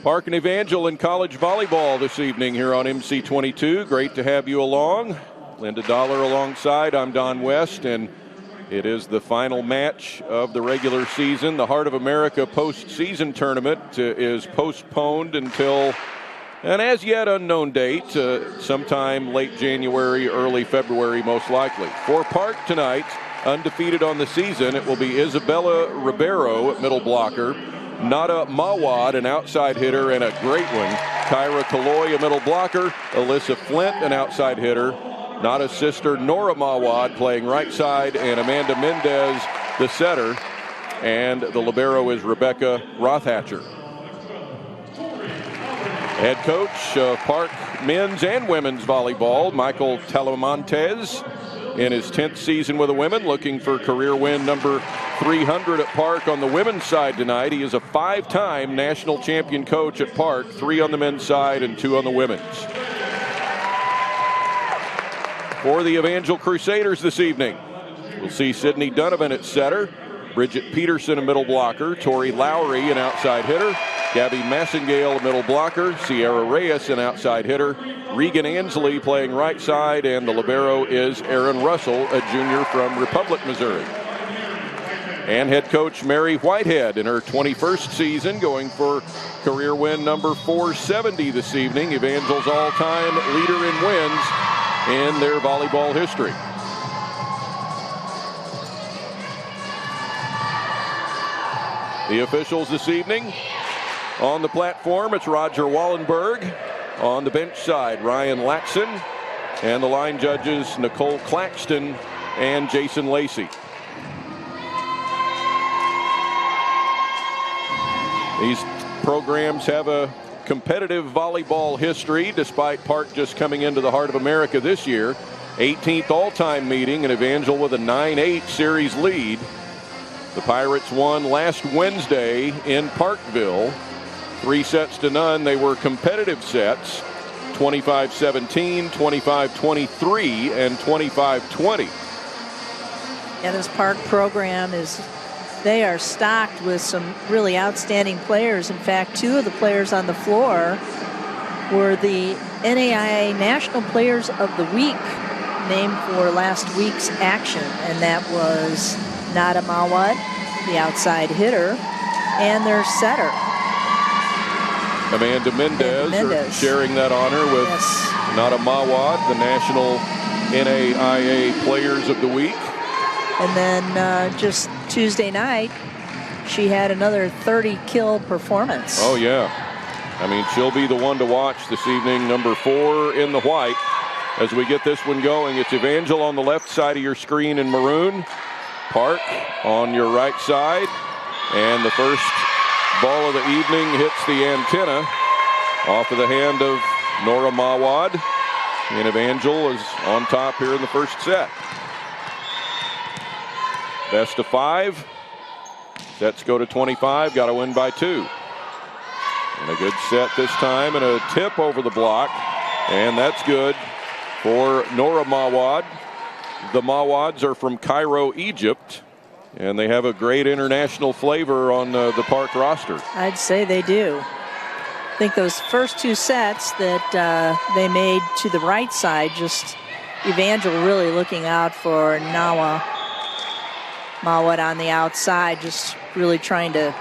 Park and Evangel in college volleyball this evening here on MC22. Great to have you along. Linda Dollar alongside. I'm Don West, and it is the final match of the regular season. The Heart of America postseason tournament is postponed until an as yet unknown date, sometime late January, early February most likely. For Park tonight, undefeated on the season, it will be Isabella Ribeiro at middle blocker, Nada Meawad, an outside hitter and a great one, Kyra Kaloy, a middle blocker, Alyssa Flint, an outside hitter, Nada's sister Nora Meawad playing right side, and Amanda Mendez, the setter, and the libero is Rebecca Rothatcher. Head coach of Park men's and women's volleyball, Michael Talamontes, in his 10th season with the women, looking for career win number 300 at Park on the women's side tonight. He is a 5-time national champion coach at Park, 3 on the men's side and 2 on the women's. For the Evangel Crusaders this evening, we'll see Sydney Donovan at setter, Bridget Peterson a middle blocker, Tori Lowry an outside hitter, Gabby Massengale a middle blocker, Sierra Reyes an outside hitter, Regan Ansley playing right side, and the libero is Aaron Russell, a junior from Republic, Missouri. And head coach Mary Whitehead in her 21st season, going for career win number 470 this evening, Evangel's all-time leader in wins in their volleyball history. The officials this evening on the platform, it's Roger Wallenberg. On the bench side, Ryan Latson, and the line judges Nicole Claxton and Jason Lacey. These programs have a competitive volleyball history, despite Park just coming into the Heart of America this year. 18th all-time meeting, and Evangel with a 9-8 series lead. The Pirates won last Wednesday in Parkville. 3-0. They were competitive sets, 25-17, 25-23, and 25-20. Yeah, this Park program they are stocked with some really outstanding players. In fact, 2 of the players on the floor were the NAIA National Players of the Week, named for last week's action, and that was Nada Meawad, the outside hitter, and their setter, Amanda Mendez. Sharing that honor with Nada Meawad, the National NAIA Players of the Week. And then just Tuesday night, she had another 30-kill performance. Oh, yeah. I mean, she'll be the one to watch this evening, number 4 in the white. As we get this one going, it's Evangel on the left side of your screen in maroon, Park on your right side, and the first ball of the evening hits the antenna off of the hand of Nora Meawad, and Evangel is on top here in the first set. Best of 5. Sets go to 25. Got to win by 2. And a good set this time, and a tip over the block, and that's good for Nora Meawad. The Meawads are from Cairo, Egypt, and they have a great international flavor on the Park roster. I'd say they do. I think those first 2 sets that they made to the right side, just Evangel really looking out for Nada Meawad on the outside, just really trying to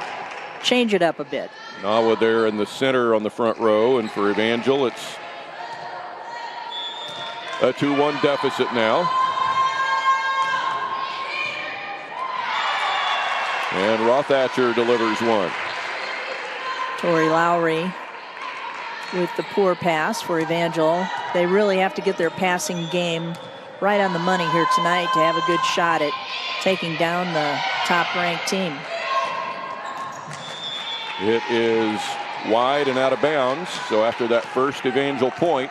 change it up a bit. Nawa there in the center on the front row, and for Evangel, it's a 2-1 deficit now. And Rothatcher delivers one. Tori Lowry with the poor pass for Evangel. They really have to get their passing game right on the money here tonight to have a good shot at taking down the top-ranked team. It is wide and out of bounds. So after that first Evangel point,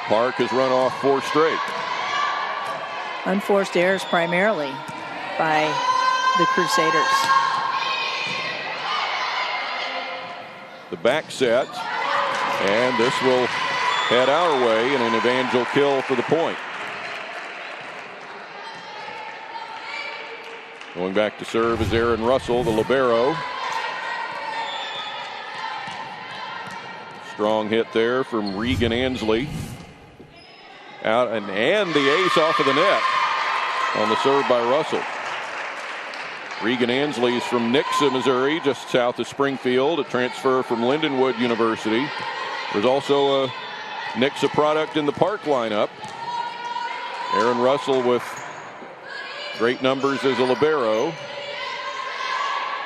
Park has run off 4 straight. Unforced errors primarily by the Crusaders. The back set, and this will head our way, and an Evangel kill for the point. Going back to serve is Aaron Russell, the libero. Strong hit there from Regan Ansley. Out and the ace off of the net on the serve by Russell. Regan Ansley is from Nixa, Missouri, just south of Springfield, a transfer from Lindenwood University. There's also a Nixa product in the Park lineup. Aaron Russell with great numbers as a libero.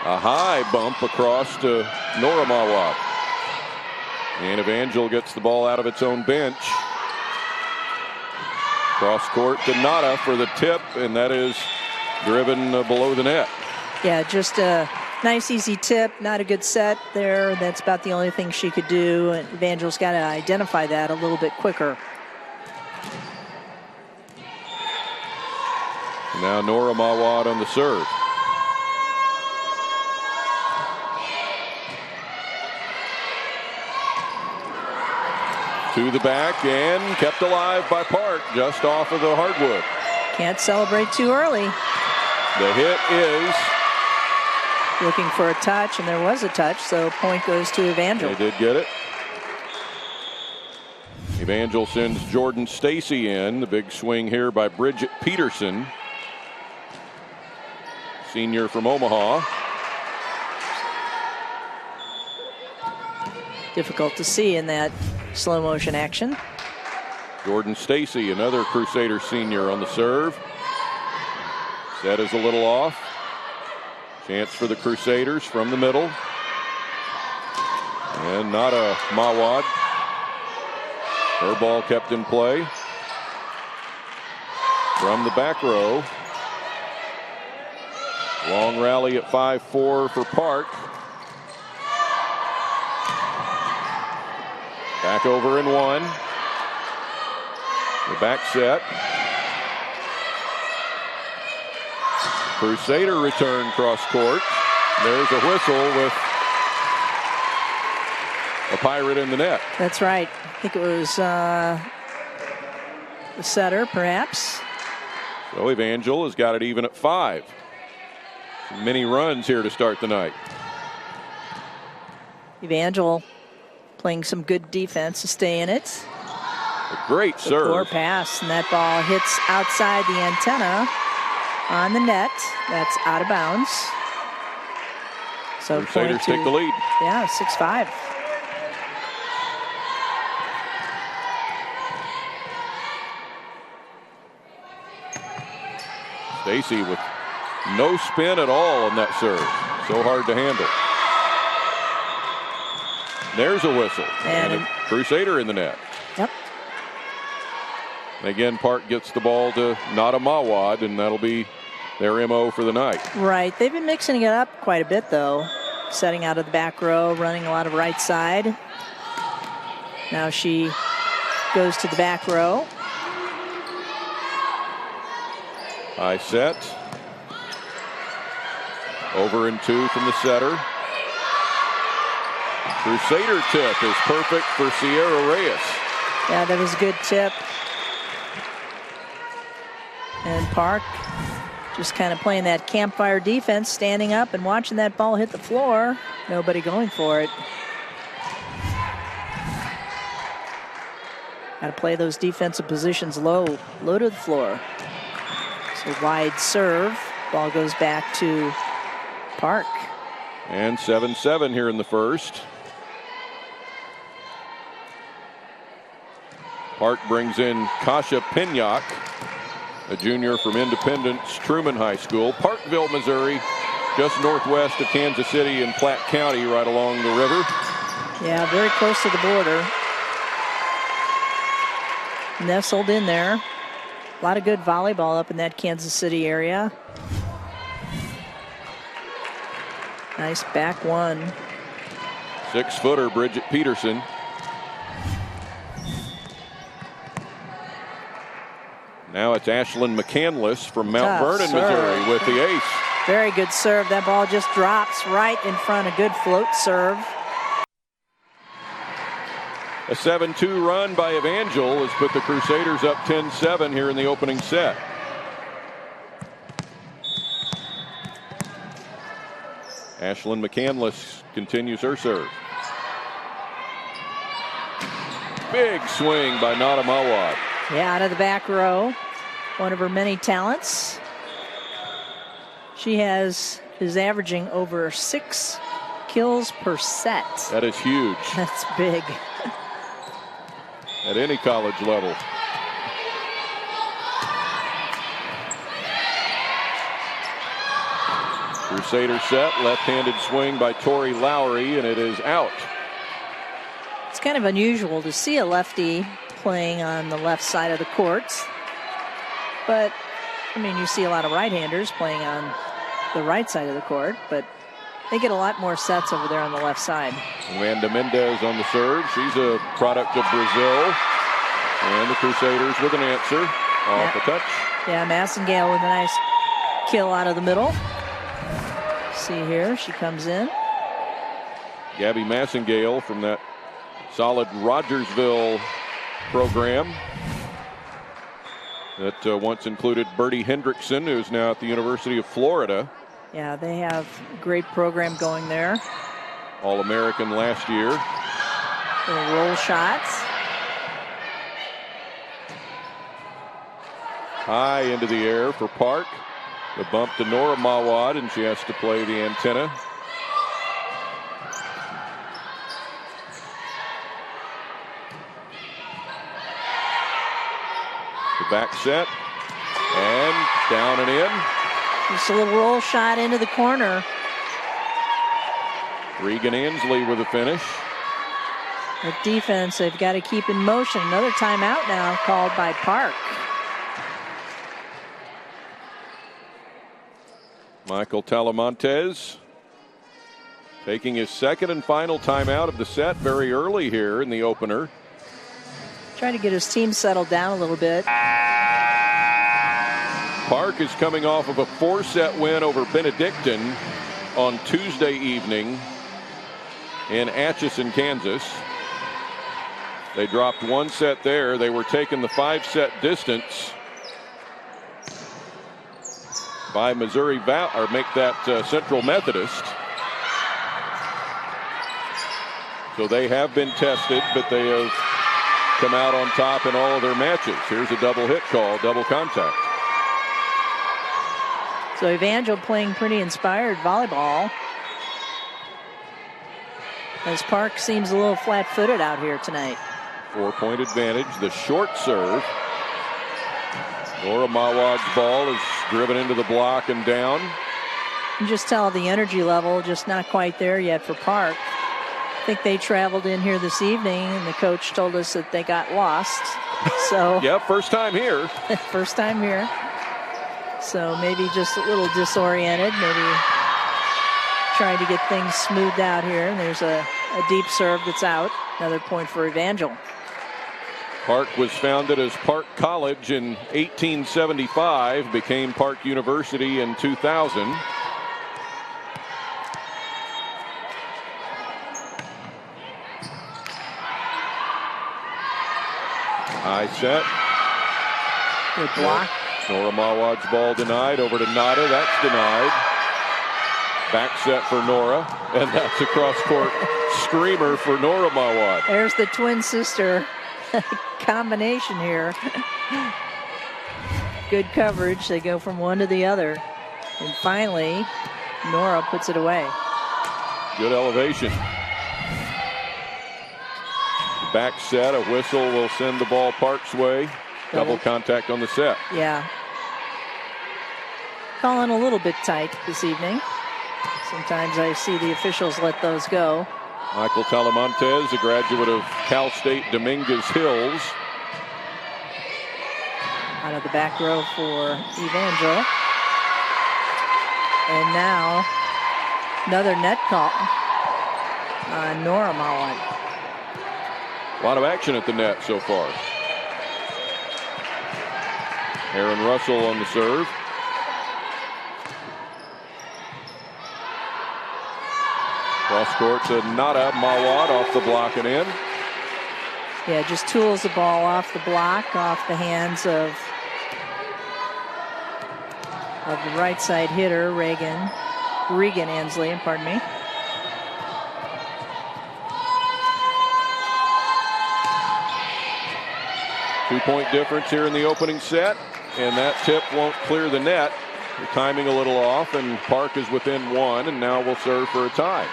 A high bump across to Nora Meawad. And Evangel gets the ball out of its own bench. Cross court to Nada for the tip, and that is driven below the net. Yeah, just a nice easy tip, not a good set there. That's about the only thing she could do, and Evangel's got to identify that a little bit quicker. Now Nora Meawad on the serve. To the back and kept alive by Park just off of the hardwood. Can't celebrate too early. The hit is looking for a touch, and there was a touch, so point goes to Evangel. They did get it. Evangel sends Jordan Stacy in. The big swing here by Bridget Peterson, senior from Omaha. Difficult to see in that slow motion action. Jordan Stacy, another Crusader senior on the serve. Set is a little off. Chance for the Crusaders from the middle. And not a Meawad. Her ball kept in play. From the back row. Long rally at 5-4 for Park. Back over in one. The back set. Crusader return cross court. There's a whistle with a Pirate in the net. That's right. I think it was the setter, perhaps. So Evangel has got it even at 5. Many runs here to start the night. Evangel playing some good defense to stay in it. A great serve. Floor pass, and that ball hits outside the antenna on the net. That's out of bounds. So Crusaders take the lead. Yeah, 6-5. Stacy with no spin at all on that serve. So hard to handle. There's a whistle. And a Crusader in the net. Yep. And again, Park gets the ball to Nada Meawad, and that'll be their MO for the night. Right. They've been mixing it up quite a bit, though. Setting out of the back row, running a lot of right side. Now she goes to the back row. High set. Over and 2 from the setter. Crusader tip is perfect for Sierra Reyes. Yeah, that was a good tip. And Park just kind of playing that campfire defense, standing up and watching that ball hit the floor. Nobody going for it. Got to play those defensive positions low to the floor. So wide serve. Ball goes back to Park. And 7-7 here in the first. Park brings in Kasha Pinyak, a junior from Independence Truman High School. Parkville, Missouri, just northwest of Kansas City in Platte County, right along the river. Yeah, very close to the border. Nestled in there. A lot of good volleyball up in that Kansas City area. Nice back one. 6-footer Bridget Peterson. Now it's Ashlyn McCandless from Mount Vernon, Missouri, with the ace. Very good serve. That ball just drops right in front. A good float serve. A 7-2 run by Evangel has put the Crusaders up 10-7 here in the opening set. Ashlyn McCandless continues her serve. big swing by Nada Meawad. Yeah, out of the back row. One of her many talents. She is averaging over 6 kills per set. That is huge. That's big. At any college level. Crusader set, left-handed swing by Tori Lowry, and it is out. It's kind of unusual to see a lefty playing on the left side of the courts. But, I mean, you see a lot of right-handers playing on the right side of the court, but they get a lot more sets over there on the left side. Amanda Mendez on the serve. She's a product of Brazil. And the Crusaders with an answer off the touch. Yeah, Massengale with a nice kill out of the middle. See here, she comes in. Gabby Massengale from that solid Rogersville program that once included Bertie Hendrickson, who's now at the University of Florida. Yeah, they have a great program going there. All-American last year. Little roll shots. High into the air for Park. The bump to Nora Meawad, and she has to play the antenna. The back set. And down and in. Just a little roll shot into the corner. Regan Ansley with a finish. The defense, they've got to keep in motion. Another timeout now called by Park. Michael Talamontes taking his second and final timeout of the set very early here in the opener. Trying to get his team settled down a little bit. Park is coming off of a 4-set win over Benedictine on Tuesday evening in Atchison, Kansas. They dropped 1 set there. They were taking the 5-set distance by Missouri or make that Central Methodist. So they have been tested, but they have come out on top in all of their matches. Here's a double hit call, double contact. So Evangel playing pretty inspired volleyball, as Park seems a little flat-footed out here tonight. 4-point advantage, the short serve. Nora Meawad's ball is driven into the block and down. You just tell the energy level just not quite there yet for Park. I think they traveled in here this evening, and the coach told us that they got lost. So yeah, first time here. First time here. So maybe just a little disoriented, maybe trying to get things smoothed out here. And there's a deep serve that's out. Another point for Evangel. Park was founded as Park College in 1875, became Park University in 2000. High set. Good block. Nora Meawad's ball denied. Over to Nada. That's denied. Back set for Nora. And that's a cross-court screamer for Nora Meawad. There's the twin sister combination here. Good coverage. They go from one to the other. And finally, Nora puts it away. Good elevation. Back set. A whistle will send the ball Park's way. Double contact on the set. Yeah. Calling a little bit tight this evening. Sometimes I see the officials let those go. Michael Talamontes, a graduate of Cal State Dominguez Hills. Out of the back row for Evangel. And now another net call on Nora Meawad. A lot of action at the net so far. Aaron Russell on the serve. Cross court to Nada Meawad off the block and in. Yeah, just tools the ball off the block, off the hands of the right side hitter, Regan Ansley, pardon me. 2-point difference here in the opening set, and that tip won't clear the net. The timing a little off, and Park is within one, and now will serve for a tie.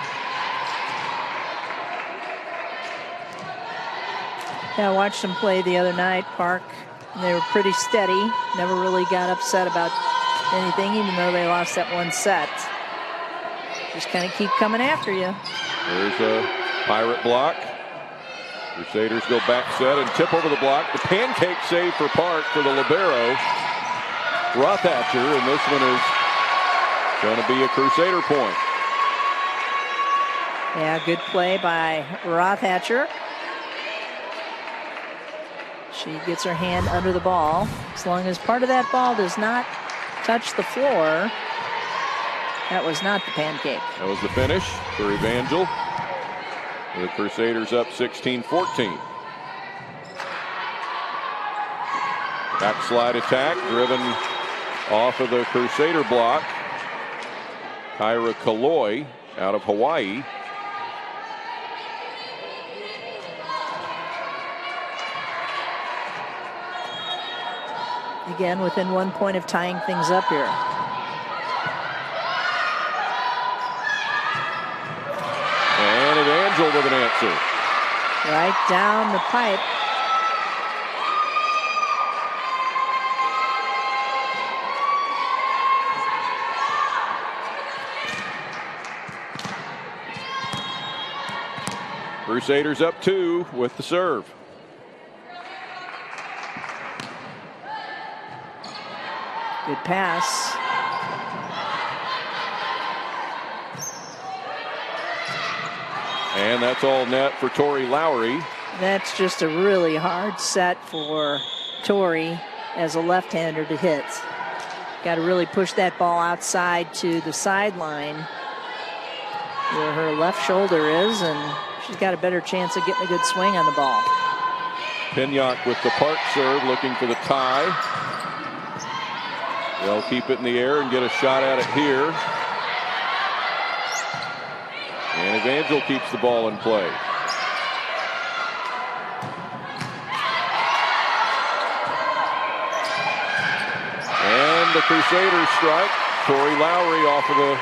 Yeah, I watched them play the other night, Park. And they were pretty steady. Never really got upset about anything, even though they lost that one set. Just kind of keep coming after you. There's a Pirate block. Crusaders go back set and tip over the block. The pancake save for Park for the libero, Rothatcher, and this one is going to be a Crusader point. Yeah, good play by Rothatcher. She gets her hand under the ball. As long as part of that ball does not touch the floor. That was not the pancake. That was the finish for Evangel. The Crusaders up 16-14. Backslide attack driven off of the Crusader block. Kyra Kaloi out of Hawaii. Again, within 1 point of tying things up here. And Evangel with an answer. Right down the pipe. Crusaders up 2 with the serve. Good pass. And that's all net for Tori Lowry. That's just a really hard set for Tori as a left-hander to hit. Got to really push that ball outside to the sideline where her left shoulder is, and she's got a better chance of getting a good swing on the ball. Pinyock with the Park serve, looking for the tie. They'll keep it in the air and get a shot at it here. And Evangel keeps the ball in play. And the Crusaders strike. Tori Lowry off of the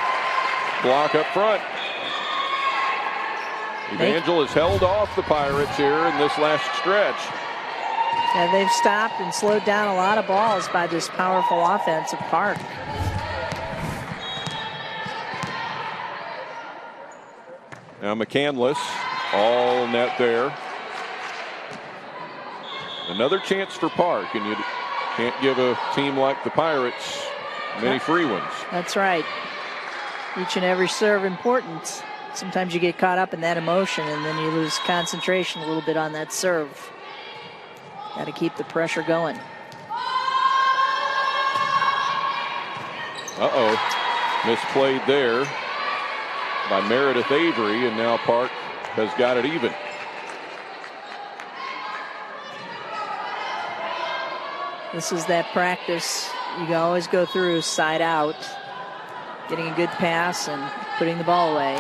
block up front. Evangel has held off the Pirates here in this last stretch. Yeah, they've stopped and slowed down a lot of balls by this powerful offense of Park. Now McCandless, all net there. Another chance for Park, and you can't give a team like the Pirates many free ones. That's right. Each and every serve important. Sometimes you get caught up in that emotion, and then you lose concentration a little bit on that serve. Got to keep the pressure going. Misplayed there by Meredith Avery, and now Park has got it even. This is that practice you can always go through, side out, getting a good pass and putting the ball away.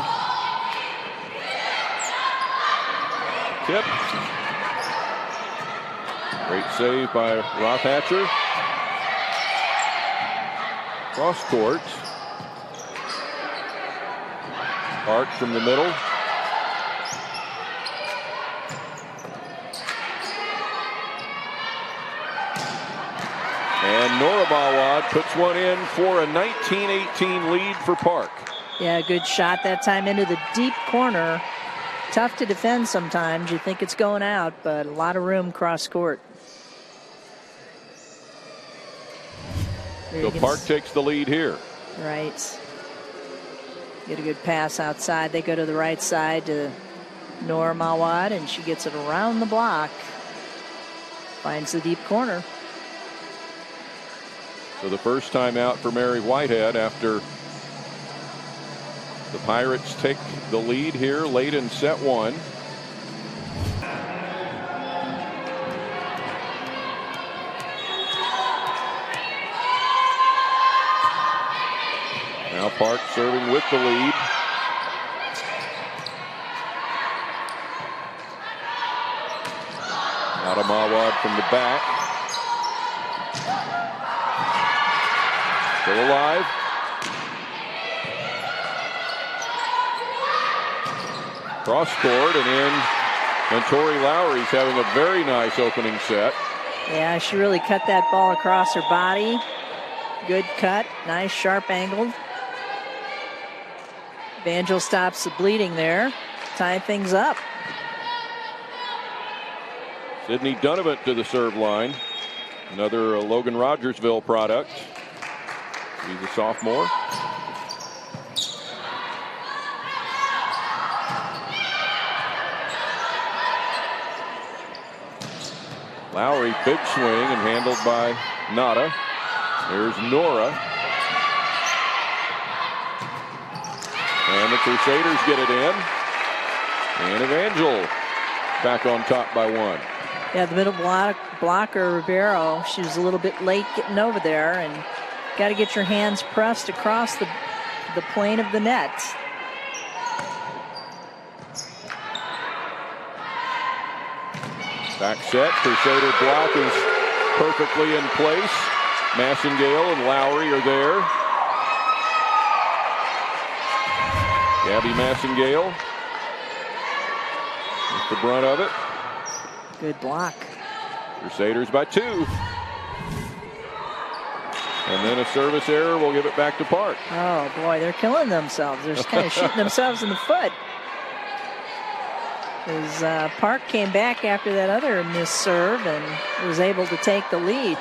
Tip. Great save by Rothatcher. Cross court. Park from the middle. And Nora Meawad puts one in for a 19-18 lead for Park. Yeah, good shot that time into the deep corner. Tough to defend sometimes. You think it's going out, but a lot of room cross court. So Park takes the lead here. Right. Get a good pass outside. They go to the right side to Nora Meawad, and she gets it around the block. Finds the deep corner. So the first time out for Mary Whitehead after the Pirates take the lead here late in set one. Now Park serving with the lead. Out of Meawad from the back. Still alive. Cross court and in. And Tori Lowry's having a very nice opening set. Yeah, she really cut that ball across her body. Good cut, nice sharp angle. Evangel stops the bleeding there, tying things up. Sydney Dunavant to the serve line. Another Logan Rogersville product. He's a sophomore. Lowry, big swing and handled by Nada. There's Nora. And the Crusaders get it in. And Evangel back on top by one. Yeah, the middle blocker, Ribeiro, she was a little bit late getting over there, and got to get your hands pressed across the plane of the net. Back set, Crusader block is perfectly in place. Massengale and Lowry are there. Gabby Massengale with the brunt of it. Good block. Crusaders by 2. And then a service error will give it back to Park. Oh boy, they're killing themselves. They're just kind of shooting themselves in the foot. As Park came back after that other missed serve and was able to take the lead.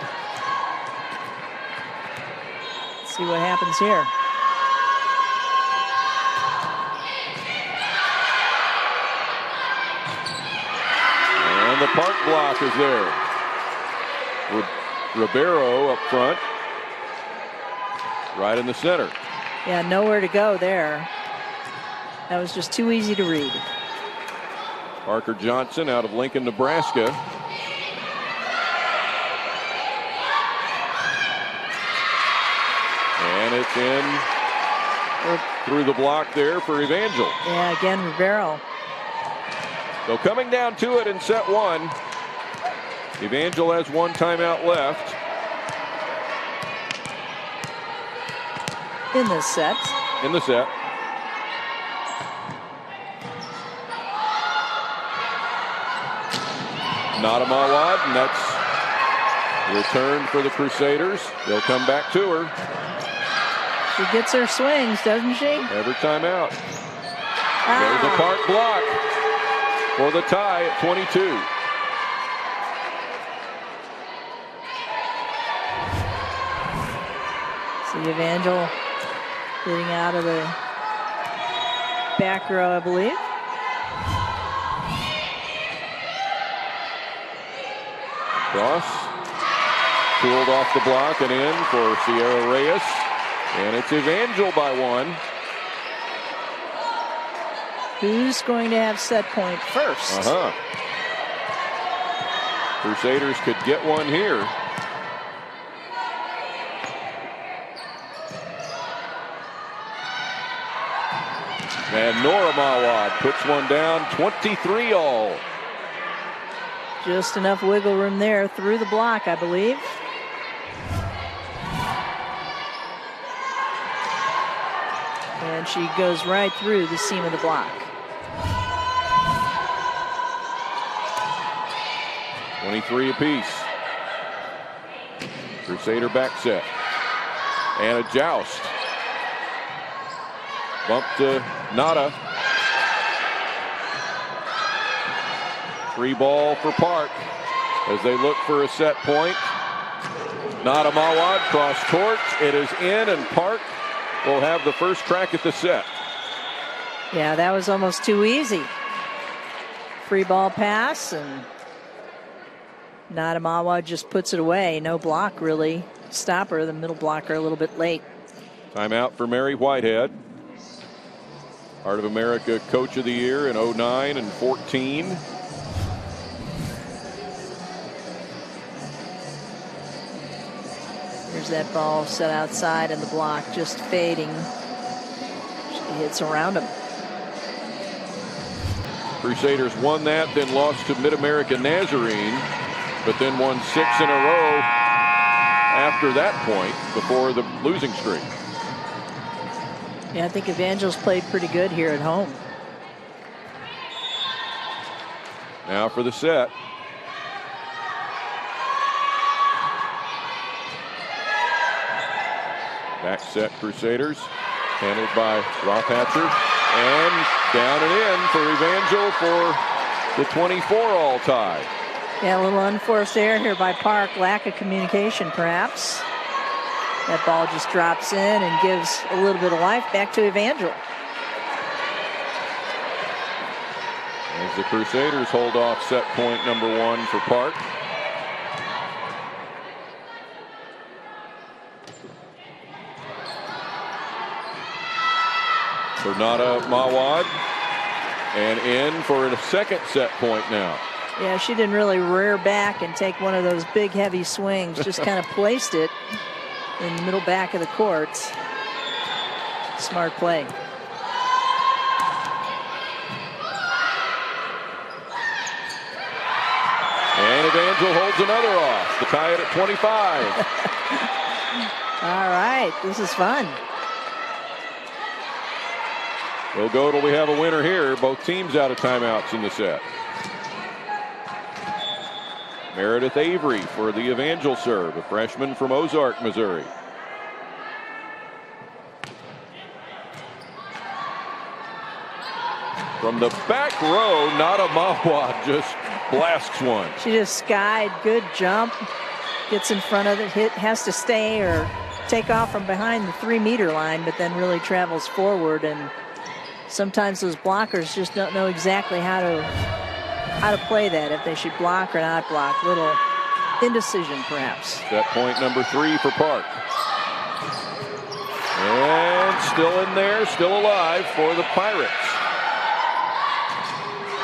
Let's see what happens here. And the Park block is there. Ribeiro up front. Right in the center. Yeah, nowhere to go there. That was just too easy to read. Parker Johnson out of Lincoln, Nebraska. And it's in through the block there for Evangel. Yeah, again, Ribeiro. So coming down to it in set 1. Evangel has 1 timeout left. In this set. In the set. Not a Meawad, and that's returned for the Crusaders. They'll come back to her. She gets her swings, doesn't she? Every time out. There's a Park block for the tie at 22. See Evangel getting out of the back row, I believe. Cross. Pulled off the block and in for Sierra Reyes. And it's Evangel by 1. Who's going to have set point first? Crusaders could get one here. And Nora Meawad puts one down, 23 all. Just enough wiggle room there through the block, I believe. And she goes right through the seam of the block. 23 apiece. Crusader back set. And a joust. Bump to Nada. Free ball for Park as they look for a set point. Nada Meawad cross court. It is in, and Park will have the first crack at the set. Yeah, that was almost too easy. Free ball pass, and Nada Meawad just puts it away. No block really. Stop her, the middle blocker, a little bit late. Timeout for Mary Whitehead. Heart of America Coach of the Year in 09 and 14. Here's that ball set outside and the block just fading. She hits around him. Crusaders won that, then lost to Mid-America Nazarene but then won 6 in a row after that point before the losing streak. Yeah, I think Evangel's played pretty good here at home. Now for the set. Back set Crusaders, handled by Rothhatcher, and down and in for Evangel for the 24-all tie. Yeah, a little unforced error here by Park, lack of communication perhaps. That ball just drops in and gives a little bit of life back to Evangel. As the Crusaders hold off set point number 1 for Park. For Nada Meawad, and in for a second set point now. Yeah, she didn't really rear back and take one of those big heavy swings, just kind of placed it in the middle back of the court. Smart play. And Evangel holds another off to tie it at 25. All right, this is fun. We'll go till we have a winner here. Both teams out of timeouts in the set. Meredith Avery for the Evangel serve, a freshman from Ozark, Missouri. From the back row, Nada Meawad just blasts one. She just skied, good jump, gets in front of it, has to stay or take off from behind the 3-meter line, but then really travels forward, and sometimes those blockers just don't know exactly how to play that, if they should block or not block. Little indecision perhaps. Set point number 3 for Park. And still in there, still alive for the Pirates.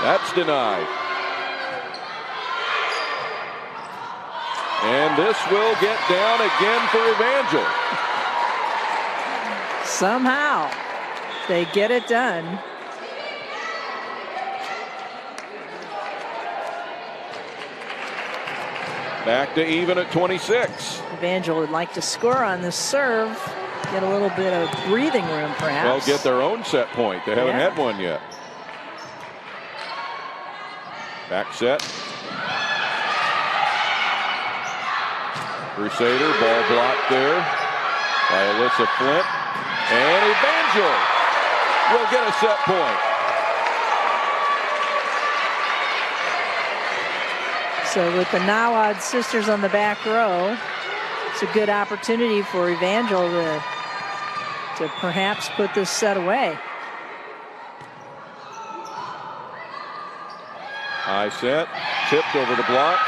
That's denied. And this will get down again for Evangel. Somehow they get it done. Back to even at 26. Evangel would like to score on this serve, get a little bit of breathing room perhaps. Well, get their own set point. They haven't had one yet. Back set. Crusader, ball blocked there by Alyssa Flint. And Evangel will get a set point. So with the Meawad sisters on the back row, it's a good opportunity for Evangel to perhaps put this set away. High set, tipped over the block.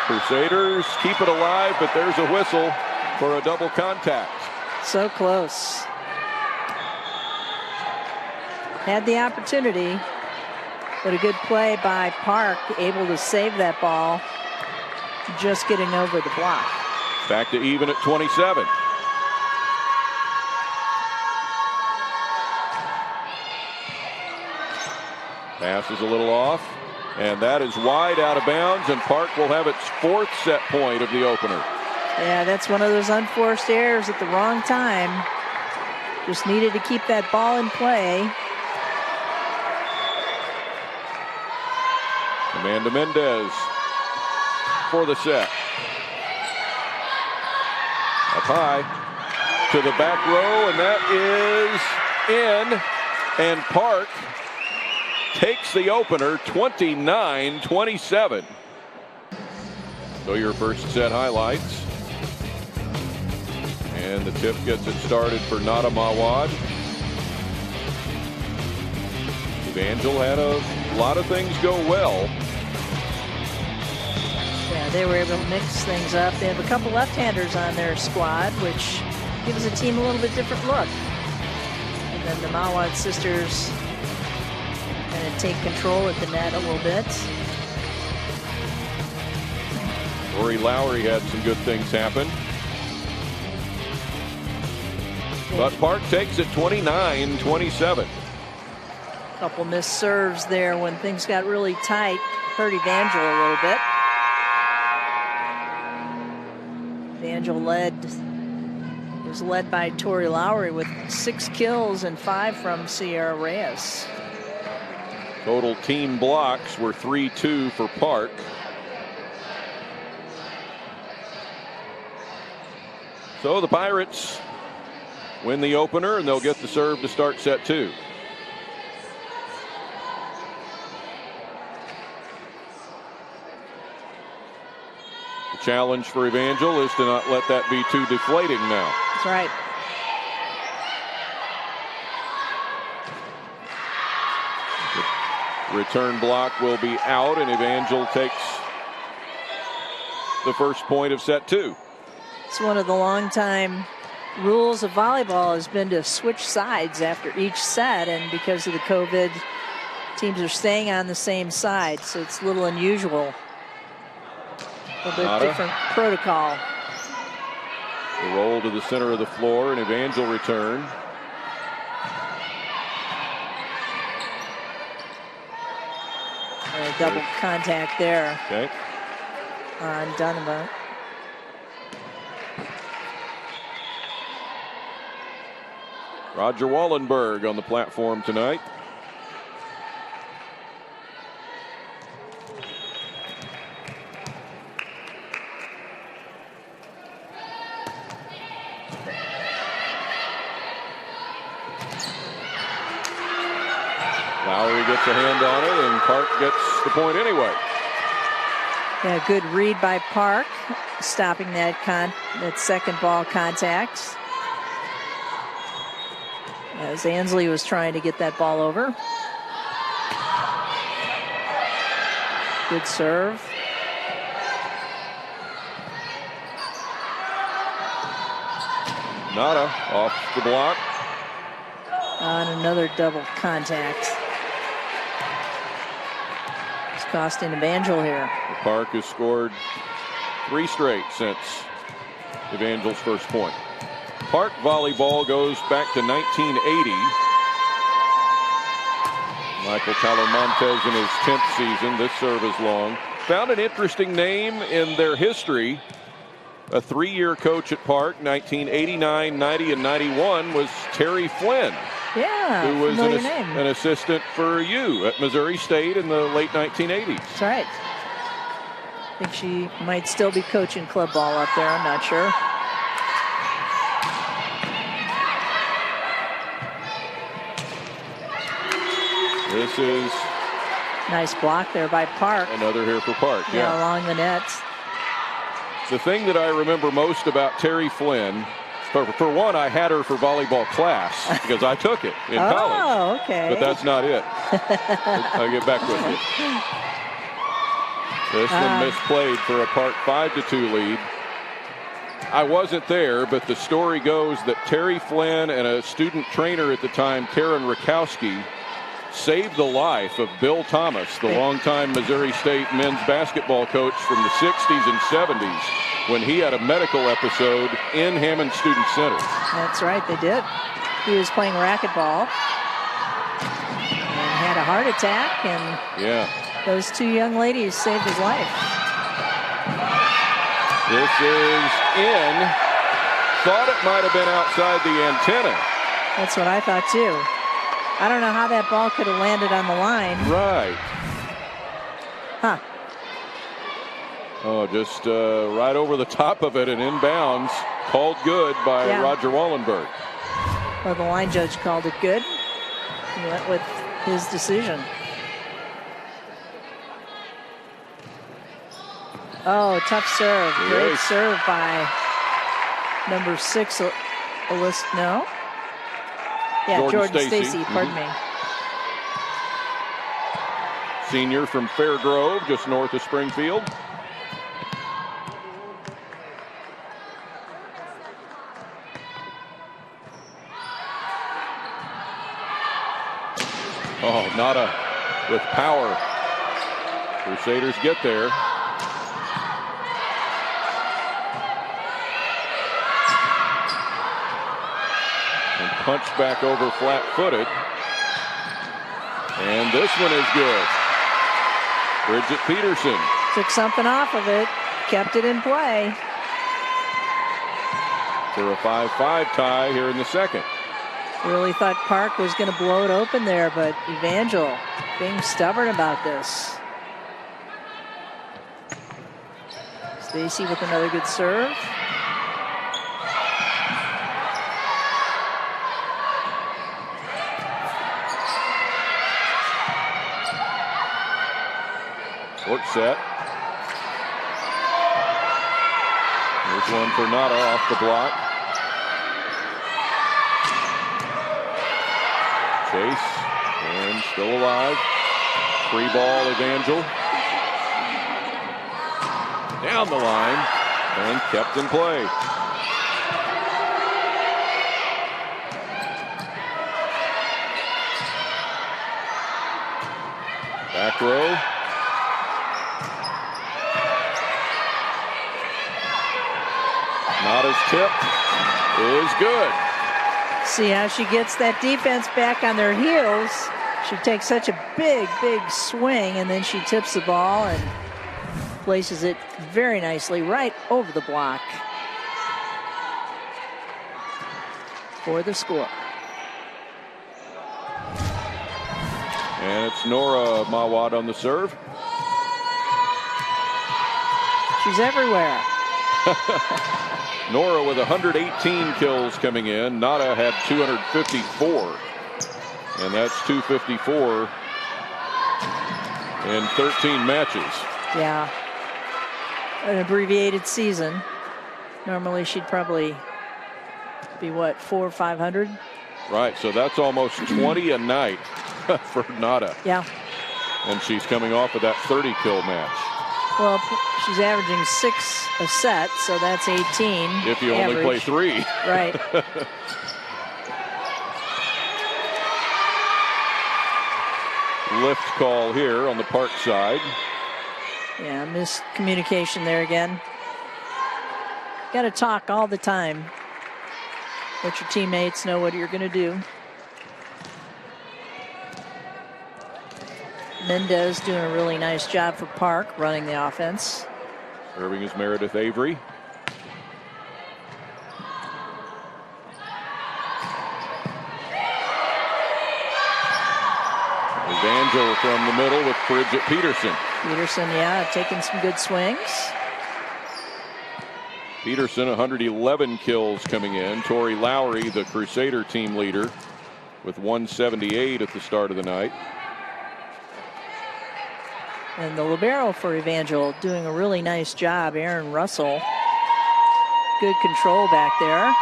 Crusaders keep it alive, but there's a whistle for a double contact. So close. Had the opportunity, but a good play by Park, able to save that ball, just getting over the block. Back to even at 27. Pass is a little off, and that is wide out of bounds, and Park will have its 4th set point of the opener. Yeah, that's one of those unforced errors at the wrong time. Just needed to keep that ball in play. Amanda Mendez for the set. Up high to the back row, and that is in, and Park takes the opener 29-27. So your first set highlights. And the tip gets it started for Nada Meawad. Evangel had a lot of things go well. Yeah, they were able to mix things up. They have a couple left-handers on their squad, which gives the team a little bit different look. And then the Meawad sisters kind of take control at the net a little bit. Rory Lowry had some good things happen. But Park takes it 29-27. Couple missed serves there when things got really tight. Hurt Evangel a little bit. Evangel was led by Tori Lowry with 6 kills and 5 from Sierra Reyes. Total team blocks were 3-2 for Park. So the Pirates win the opener, and they'll get the serve to start set 2. The challenge for Evangel is to not let that be too deflating now. That's right. The return block will be out, and Evangel takes the first point of set 2. It's one of the longtime rules of volleyball has been to switch sides after each set, and because of the COVID, teams are staying on the same side, so it's a little unusual. A little bit different protocol. The roll to the center of the floor, and Evangel return. Double contact there. Okay. On Donovan. Roger Wallenberg on the platform tonight. Lowry gets a hand on it, and Park gets the point anyway. Yeah, good read by Park, stopping that second ball contact. As Ansley was trying to get that ball over. Good serve. Nada off the block. On another double contact. It's costing Evangel here. Park has scored 3 straight since Evangel's first point. Park volleyball goes back to 1980. Michael Talamontes in his 10th season. This serve is long. Found an interesting name in their history. A 3-year coach at Park, 1989, 90, and 91 was Terry Flynn. Yeah, who was an assistant for you at Missouri State in the late 1980s. That's right. I think she might still be coaching club ball up there. I'm not sure. This is nice block there by Park. Another here for Park. Yeah, along the nets. The thing that I remember most about Terry Flynn, for one, I had her for volleyball class because I took it in college. Oh, okay. But that's not it. I'll get back with you. This one misplayed for a Park 5-2 lead. I wasn't there, but the story goes that Terry Flynn and a student trainer at the time, Karen Rakowski, saved the life of Bill Thomas, the longtime Missouri State men's basketball coach from the 60s and 70s, when he had a medical episode in Hammond Student Center. That's right, they did. He was playing racquetball and had a heart attack, and those 2 young ladies saved his life. This is in. Thought it might have been outside the antenna. That's what I thought too. I don't know how that ball could have landed on the line. Right. Huh. Oh, just right over the top of it and inbounds. Called good by Roger Wallenberg. Well, the line judge called it good. He went with his decision. Oh, tough serve. Great serve by number 6, Alyssa. No? Yeah, Jordan Stacy, pardon me. Senior from Fairgrove, just north of Springfield. Oh, Nada with power. Crusaders get there. Punched back over flat-footed. And this one is good. Bridget Peterson. Took something off of it. Kept it in play. for a 5-5 tie here in the second. Really thought Park was going to blow it open there, but Evangel being stubborn about this. Stacy with another good serve. Short set. There's one for Nada off the block. Chase, and still alive. Free ball, Evangel. Down the line, and kept in play. Back row. Nada's tip is good. See how she gets that defense back on their heels. She takes such a big swing, and then she tips the ball and places it very nicely right over the block for the score. And it's Nora Meawad on the serve. She's everywhere. Nora with 118 kills coming in. Nada had 254. And that's 254 in 13 matches. Yeah. An abbreviated season. Normally she'd probably be what, 400 or 500? Right, so that's almost 20 a night for Nada. Yeah. And she's coming off of that 30 kill match. Well, she's averaging 6 a set, so that's 18. If you average. only play 3. Right. Lift call here on the Park side. Yeah, miscommunication there again. Got to talk all the time. Let your teammates know what you're going to do. Mendez doing a really nice job for Park running the offense. Serving is Meredith Avery. Evangel from the middle with Bridget Peterson. Peterson, yeah, taking some good swings. Peterson, 111 kills coming in. Tori Lowry, the Crusader team leader, with 178 at the start of the night. And the libero for Evangel doing a really nice job. Aaron Russell. Good control back there.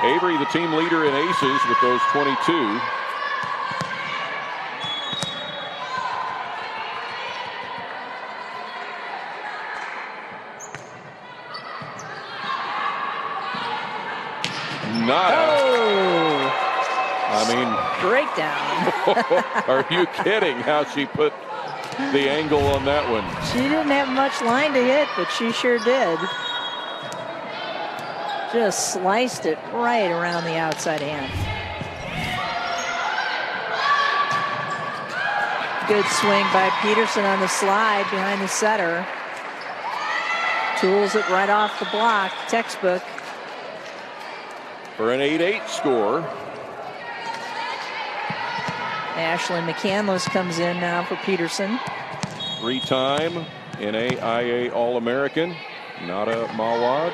Avery, the team leader in aces with those 22. Nada. Oh. I mean, Breakdown. are you kidding how she put the angle on that one? She didn't have much line to hit, but she sure did. Just sliced it right around the outside hand. Good swing by Peterson on the slide behind the setter. Tools it right off the block, textbook. For an 8-8 score. Ashley McCandless comes in now for Peterson. 3-time NAIA All-American, Nada Meawad.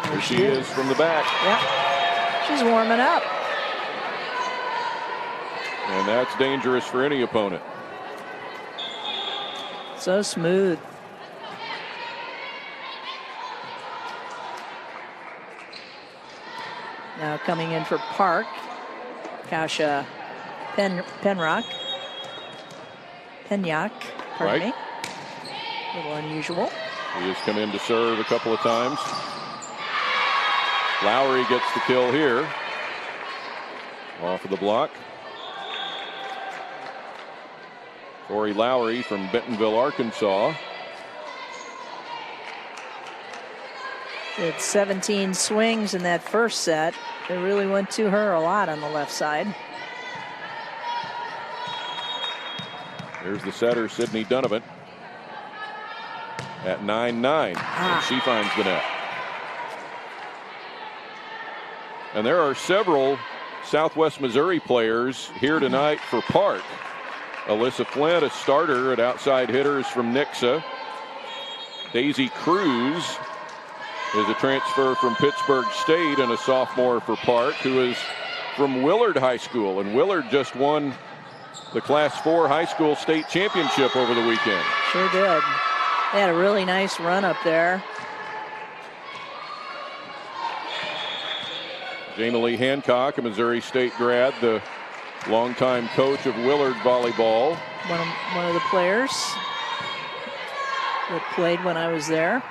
There she is from the back. Yep, she's warming up. And that's dangerous for any opponent. So smooth. Now coming in for Park, Kasha Penyak, pardon me. A little unusual. He has come in to serve a couple of times. Lowry gets the kill here. Off of the block. Tori Lowry from Bentonville, Arkansas. She had 17 swings in that first set. It really went to her a lot on the left side. Here's the setter, Sydney Donovan. at 9-9. And she finds the net. And there are several Southwest Missouri players here tonight for Park. Alyssa Flint, a starter at outside hitters from Nixa. Daisy Cruz is a transfer from Pittsburgh State and a sophomore for Park, who is from Willard High School. And Willard just won the Class 4 high school state championship over the weekend. Sure did. They had a really nice run up there. Jamie Lee Hancock, a Missouri State grad, the longtime coach of Willard volleyball. One of the players that played when I was there.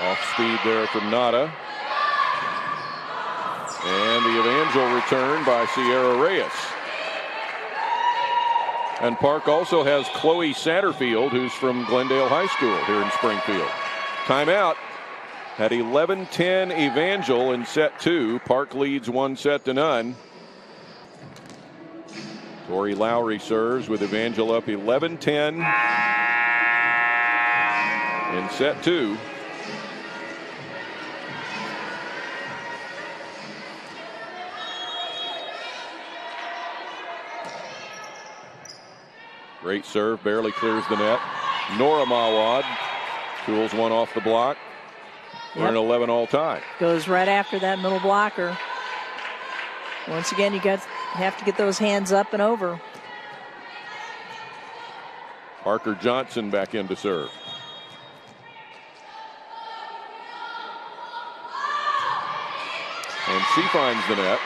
Off speed there from Nada. And the Evangel return by Sierra Reyes. And Park also has Chloe Satterfield, who's from Glendale High School here in Springfield. Timeout at 11-10 Evangel in set 2. Park leads 1-0. Tori Lowry serves with Evangel up 11-10 in set 2. Great serve, barely clears the net. Nora Meawad tools one off the block. We're in 11 all time. Goes right after that middle blocker. Once again, you have to get those hands up and over. Parker Johnson back in to serve. And she finds the net.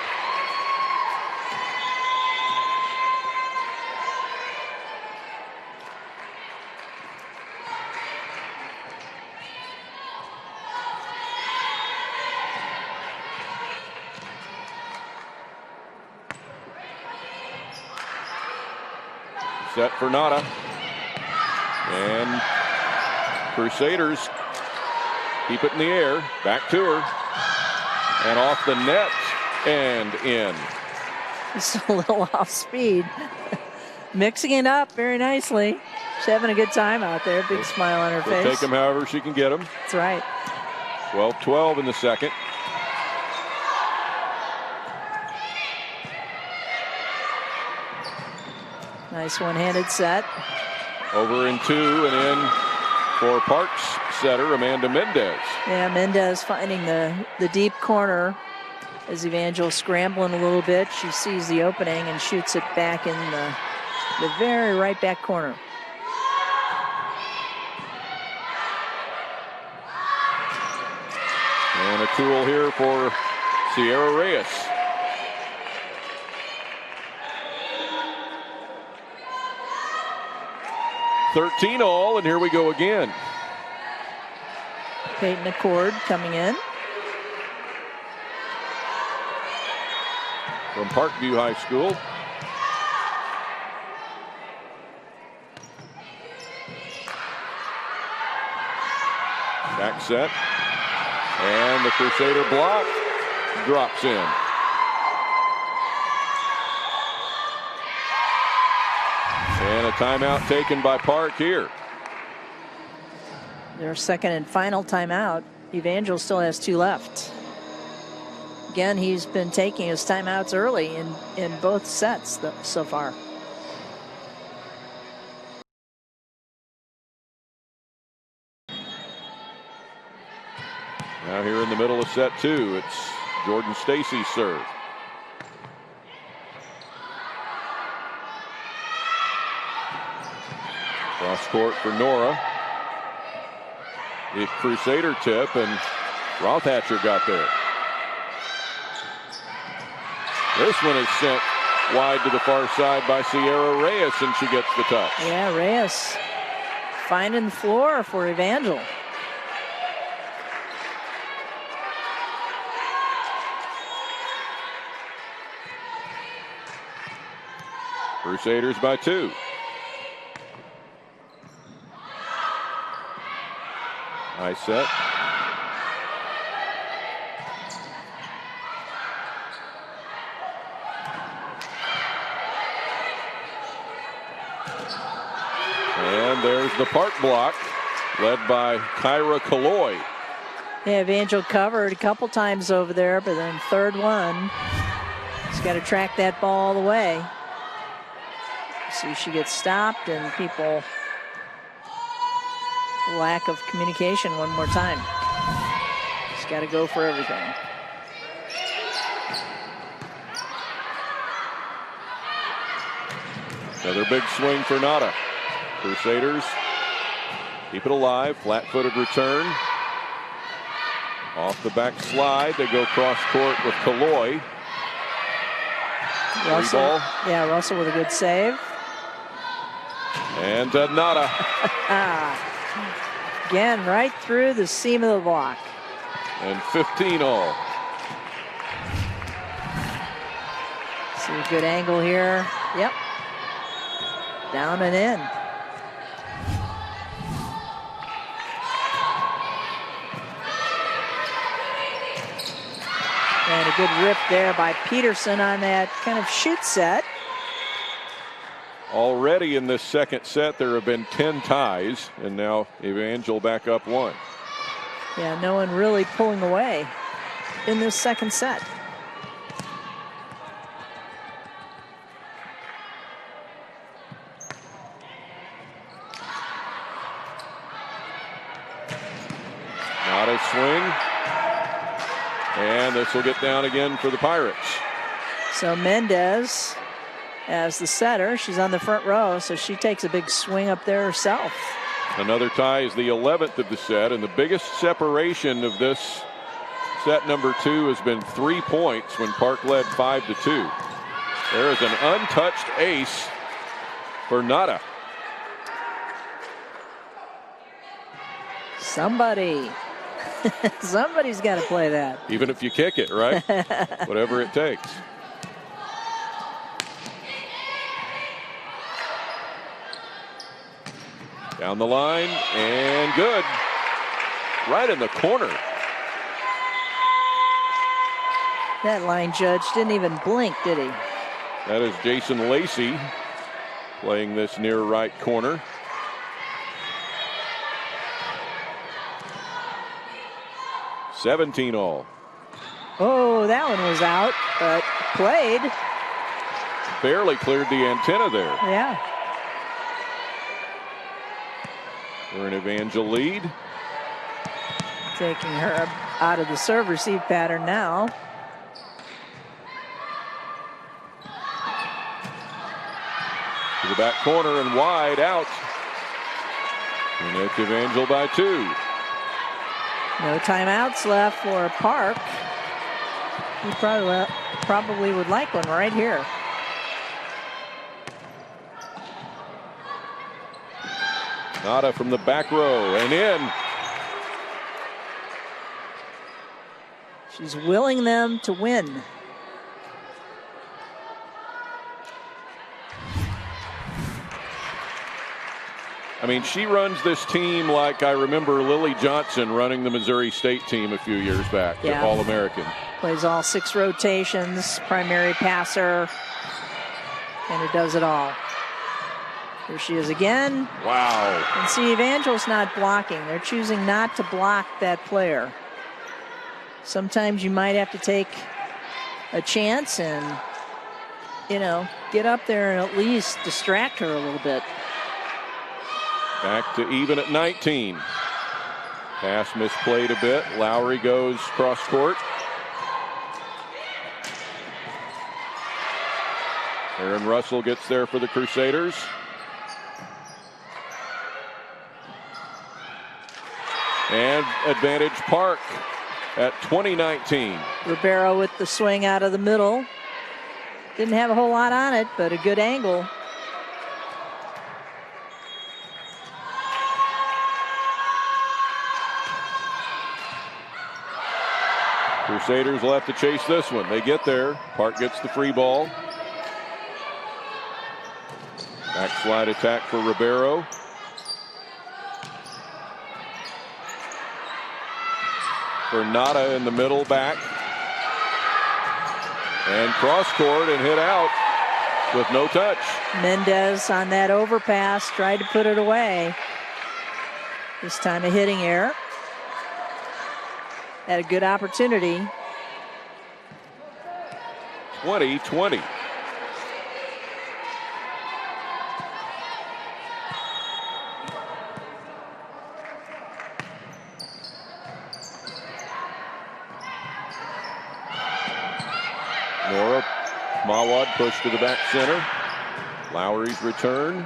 Set for Nada. And Crusaders keep it in the air. Back to her. And off the net and in. It's a little off speed. Mixing it up very nicely. She's having a good time out there. Big smile on her face. Take them however she can get them. That's right. 12-12 in the second. Nice one-handed set. Over in 2 and in for Park's setter, Amanda Mendez. Yeah, Mendez finding the deep corner as Evangel scrambling a little bit. She sees the opening and shoots it back in the very right back corner. And a tool here for Sierra Reyes. $13 all, and here we go again. Peyton Accord coming in. From Parkview High School. Back set. And the Crusader block drops in. And a timeout taken by Park here. Their second and final timeout. Evangel still has 2 left. Again, he's been taking his timeouts early in both sets so far. Now here in the middle of set 2, it's Jordan Stacy's serve. Cross court for Nora. The Crusader tip, and Rothatcher got there. This one is sent wide to the far side by Sierra Reyes, and she gets the touch. Yeah, Reyes finding the floor for Evangel. Crusaders by 2. High set. there's the Park block, led by Kyra Kaloy. Yeah, Evangel covered a couple times over there, but then third one, she's got to track that ball all the way. See, she gets stopped, and people, lack of communication one more time. She's got to go for everything. Another big swing for Nada. Crusaders keep it alive. Flat-footed return. Off the back slide. They go cross court with Kaloy. Russell, ball. yeah, Russell with a good save. And Nada. Again, right through the seam of the block. And 15 all. See a good angle here. Yep. Down and in. And a good rip there by Peterson on that kind of shoot set. Already in this second set, there have been 10 ties, and now Evangel back up 1. Yeah, no one really pulling away in this second set. Nada swing. And this will get down again for the Pirates. So Mendez as the setter. She's on the front row, so she takes a big swing up there herself. Another tie is the 11th of the set, and the biggest separation of this set number 2 has been 3 points when Park led 5-2. There is an untouched ace for Nada. Somebody's got to play that. Even if you kick it, right? Whatever it takes. Down the line, and good. Right in the corner. That line judge didn't even blink, did he? That is Jason Lacey playing this near right corner. $17 all. Oh, that one was out, but played. Barely cleared the antenna there. Yeah. We're in Evangel lead. Taking her out of the serve-receive pattern now. To the back corner and wide out. And it's Evangel by 2. No timeouts left for Park. He probably would like one right here. Nada from the back row and in. She's willing them to win. I mean, she runs this team like I remember Lily Johnson running the Missouri State team a few years back. Yeah. The All-American. Plays all 6 rotations, primary passer, and it does it all. Here she is again. Wow. And see, Evangel's not blocking. They're choosing not to block that player. Sometimes you might have to take a chance and, you know, get up there and at least distract her a little bit. Back to even at 19. Pass misplayed a bit. Lowry goes cross court. Aaron Russell gets there for the Crusaders. And advantage Park at 20-19. Ribeiro with the swing out of the middle. Didn't have a whole lot on it, but a good angle. Crusaders will have to chase this one. They get there. Park gets the free ball. Backslide attack for Ribeiro. For Nada in the middle back. And cross court and hit out. with no touch. Mendez on that overpass tried to put it away. This time a hitting error. Had a good opportunity. 20-20. Nora, Meawad pushed to the back center. Lowry's return.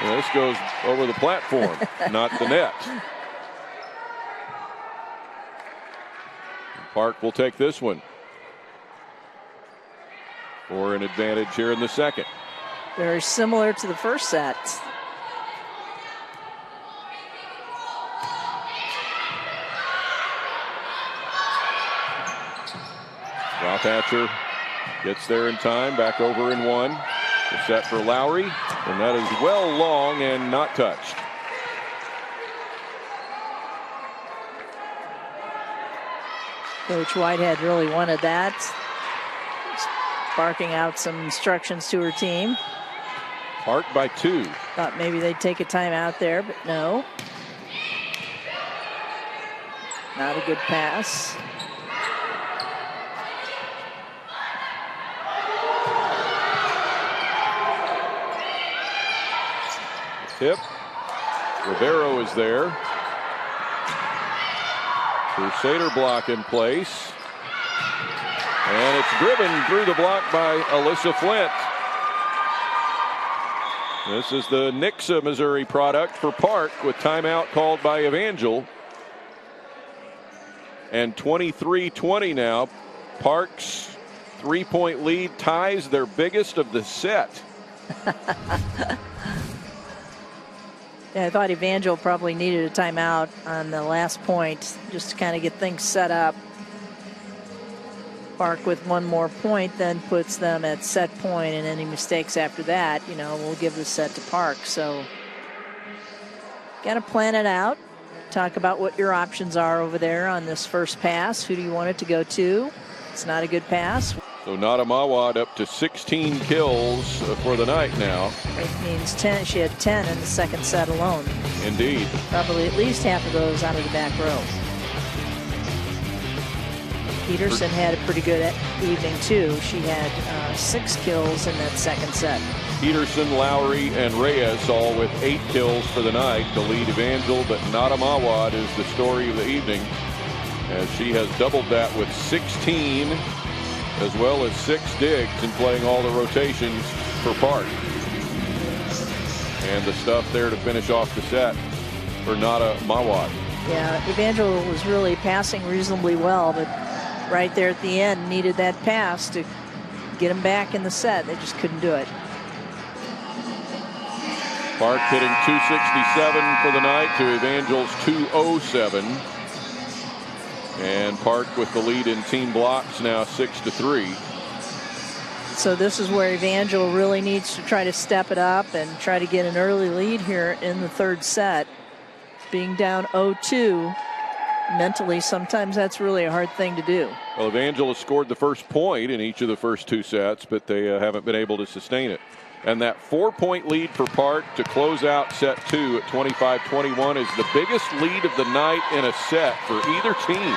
And this goes over the platform, not the net. Park will take this one for an advantage here in the second. Very similar to the first set. Rothhatcher gets there in time, back over in one. The set for Lowry, and that is well long and not touched. Coach Whitehead really wanted that. Barking out some instructions to her team. Park by 2. Thought maybe they'd take a timeout there, but no. Not a good pass. Tip. Rivero is there. Crusader block in place. And it's driven through the block by Alyssa Flint. This is the Nixa, Missouri product for Park with timeout called by Evangel. And 23-20 now. Park's 3-point lead ties their biggest of the set. Yeah, I thought Evangel probably needed a timeout on the last point just to kind of get things set up. Park with one more point then puts them at set point, and any mistakes after that, you know, we'll give the set to Park. So got to plan it out. Talk about what your options are over there on this first pass. Who do you want it to go to? It's not a good pass. So Nada Meawad up to 16 kills for the night now. It means 10. She had 10 in the second set alone. Indeed. Probably at least half of those out of the back row. Peterson had a pretty good evening too. She had 6 kills in that second set. Peterson, Lowry, and Reyes all with 8 kills for the night to lead Evangel, but Nada Meawad is the story of the evening, as she has doubled that with 16, as well as 6 digs and playing all the rotations for Park. And the stuff there to finish off the set for Nada Meawad. Yeah, Evangel was really passing reasonably well, but right there at the end needed that pass to get them back in the set. They just couldn't do it. Park hitting 267 for the night to Evangel's 207. And Park with the lead in team blocks now 6-3. So this is where Evangel really needs to try to step it up and try to get an early lead here in the third set. Being down 0-2 mentally, sometimes that's really a hard thing to do. Well, Evangel has scored the first point in each of the first 2 sets, but they haven't been able to sustain it. And that 4-point lead for Park to close out set 2 at 25-21 is the biggest lead of the night in a set for either team.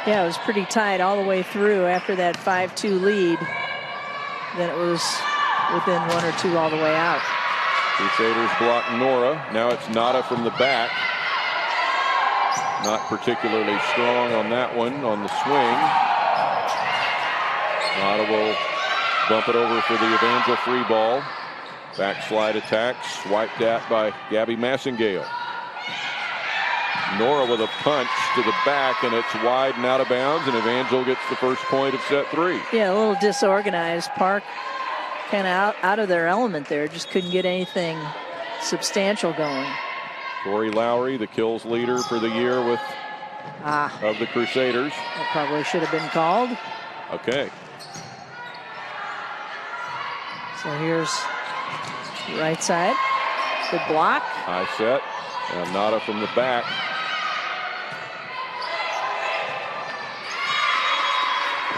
Yeah, it was pretty tight all the way through after that 5-2 lead. Then it was within 1 or 2 all the way out. Crusaders block Nora. Now it's Nada from the back. Not particularly strong on that one on the swing. Nada will bump it over for the Evangel free ball. Backslide attack swiped at by Gabby Massengale. Nora with a punch to the back, and it's wide and out of bounds, and Evangel gets the first point of set 3. Yeah, a little disorganized. Park kind of out of their element there. Just couldn't get anything substantial going. Tori Lowry, the kills leader for the year with of the Crusaders. That probably should have been called. Okay. So here's the right side. Good block. High set. And Nada from the back.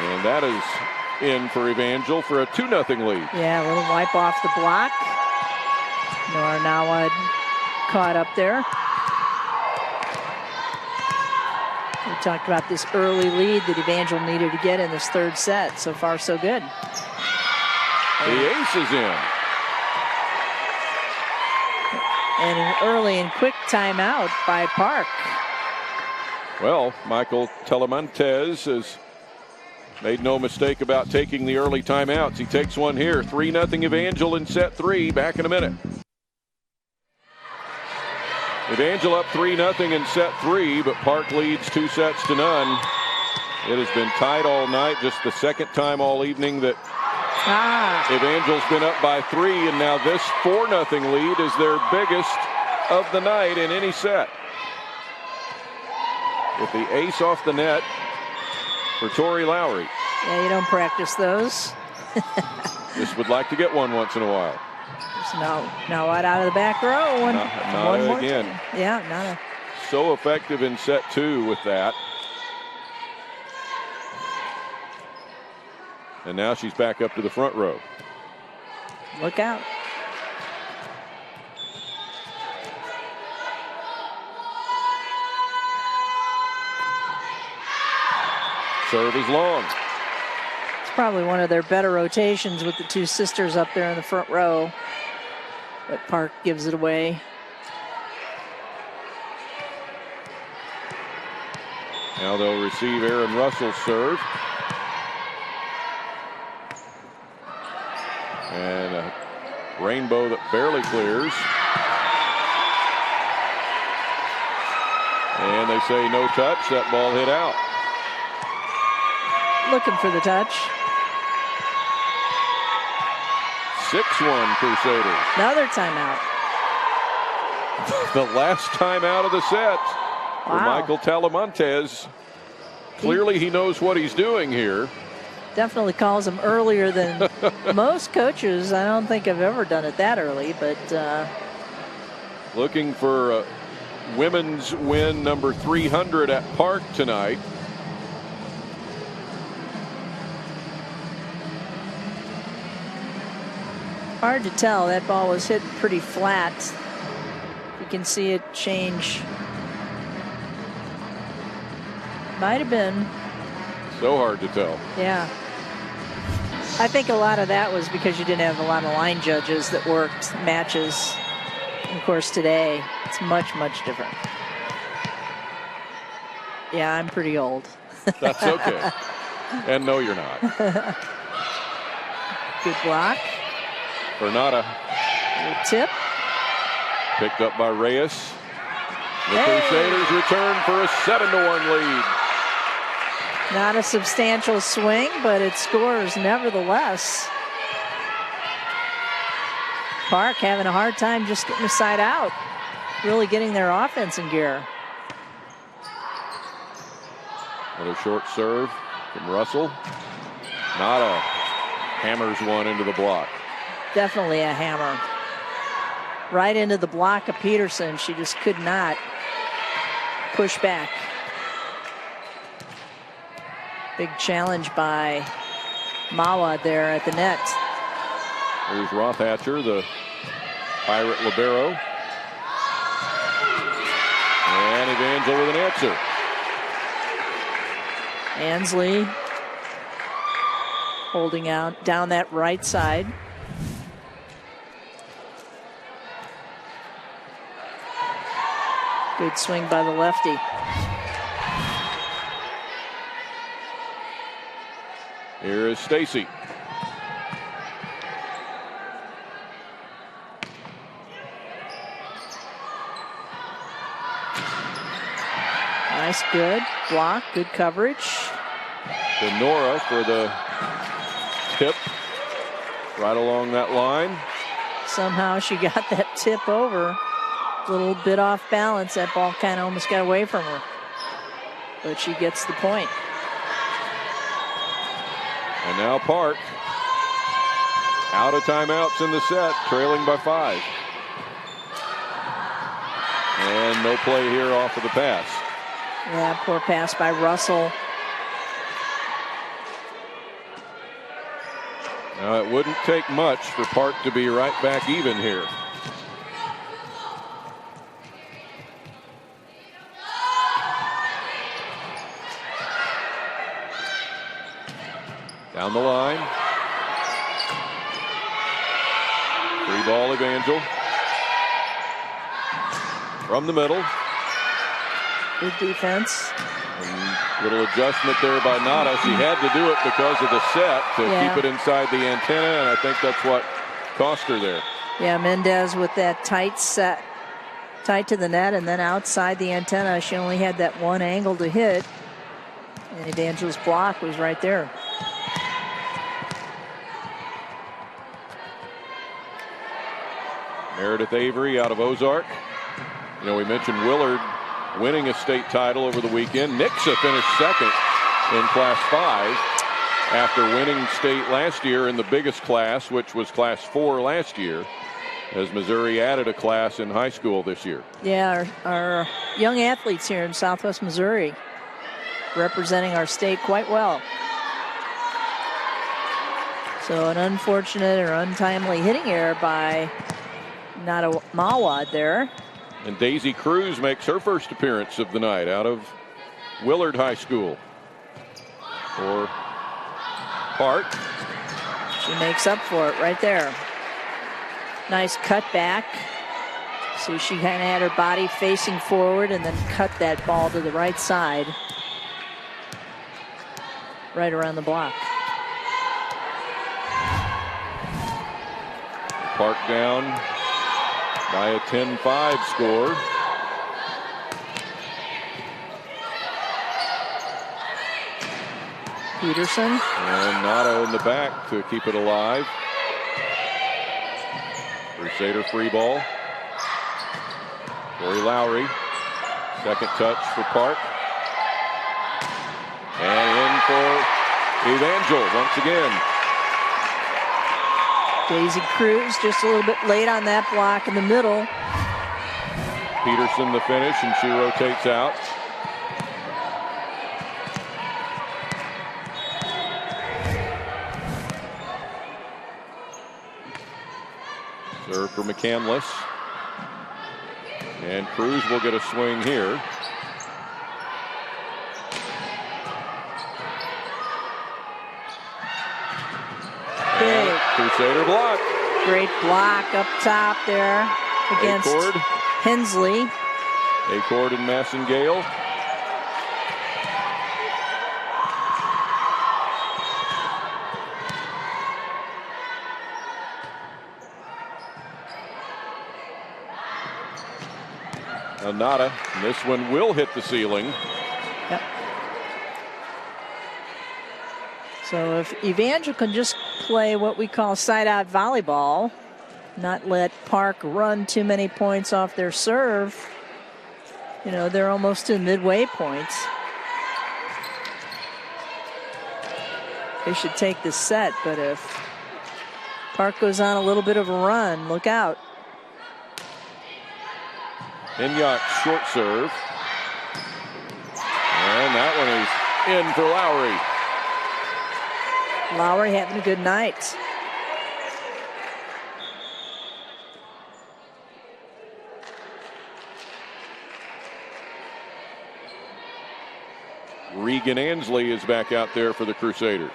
And that is in for Evangel for a 2-0 lead. Yeah, a little wipe off the block. Meawad caught up there. We talked about this early lead that Evangel needed to get in this third set. So far, so good. The ace is in. And an early and quick timeout by Park. Well, Michael Telemontes has made no mistake about taking the early timeouts. He takes one here. 3-0 Evangel in set 3. Back in a minute. Evangel up 3-0 in set 3, but Park leads 2-0. It has been tight all night. Just the second time all evening that Evangel's been up by 3, and now this 4-0 lead is their biggest of the night in any set. With the ace off the net for Tori Lowry. Yeah, you don't practice those. Just would like to get one once in a while. Now right out of the back row. One more again. time. Yeah, Nada. So effective in set 2 with that. And now she's back up to the front row. Look out. Serve is long. It's probably one of their better rotations with the two sisters up there in the front row. But Park gives it away. Now they'll receive Aaron Russell's serve. And a rainbow that barely clears. And they say no touch. That ball hit out. Looking for the touch. 6-1 Crusaders. Another timeout. The last timeout of the set for Michael Telemontes. Clearly he knows what he's doing here. Definitely calls him earlier than most coaches. I don't think I've ever done it that early, but looking for women's win number 300 at Park tonight. Hard to tell. That ball was hit pretty flat. You can see it change. Might have been. So hard to tell. Yeah. I think a lot of that was because you didn't have a lot of line judges that worked matches. And of course, today, it's much, much different. Yeah, I'm pretty old. That's okay. And no, you're not. Good block. Bernada. Good tip. Picked up by Reyes. The Crusaders return for a 7-1 lead. Not a substantial swing, but it scores nevertheless. Park having a hard time just getting the side out. Really getting their offense in gear. Another short serve from Russell. Nada hammers one into the block. Definitely a hammer. Right into the block of Peterson. She just could not push back. Big challenge by Meawad there at the net. There's Rothatcher, the Pirate libero. And Evangel with an answer. Ansley holding out down that right side. Good swing by the lefty. Here is Stacy. Nice, good block, good coverage. To Nora for the tip right along that line. Somehow she got that tip over. A little bit off balance. That ball kind of almost got away from her. But she gets the point. And now Park out of timeouts in the set, trailing by 5. And no play here off of the pass. Yeah, poor pass by Russell. Now, it wouldn't take much for Park to be right back even here. Down the line. Free ball, Evangel. From the middle. Good defense. Little adjustment there by Nada. She had to do it because of the set to keep it inside the antenna, and I think that's what cost her there. Yeah, Mendez with that tight set, tight to the net, and then outside the antenna. She only had that one angle to hit, and Evangel's block was right there. Meredith Avery out of Ozark. You know, we mentioned Willard winning a state title over the weekend. Nixa finished second in Class 5 after winning state last year in the biggest class, which was Class 4 last year, as Missouri added a class in high school this year. Yeah, our young athletes here in Southwest Missouri representing our state quite well. So an unfortunate or untimely hitting error by Meawad there. And Daisy Cruz makes her first appearance of the night out of Willard High School for Park. She makes up for it right there. Nice cut back. So she kind of had her body facing forward and then cut that ball to the right side. Right around the block. Park down by a 10-5 score. Peterson. And Nada in the back to keep it alive. Crusader free ball. Corey Lowry. Second touch for Park. And in for Evangel once again. Daisy Cruz just a little bit late on that block in the middle. Peterson the finish, and she rotates out. Serve for McCandless. And Cruz will get a swing here. Big. Crusader block. Great block up top there against Acord. Hensley. Acord and Massengale. Now Nada, and this one will hit the ceiling. Yep. So if Evangel can just play what we call side-out volleyball, not let Park run too many points off their serve, you know, they're almost to midway points. They should take this set, but if Park goes on a little bit of a run, look out. Inyok short serve. And that one is in for Lowry. Lowry having a good night. Regan Ansley is back out there for the Crusaders.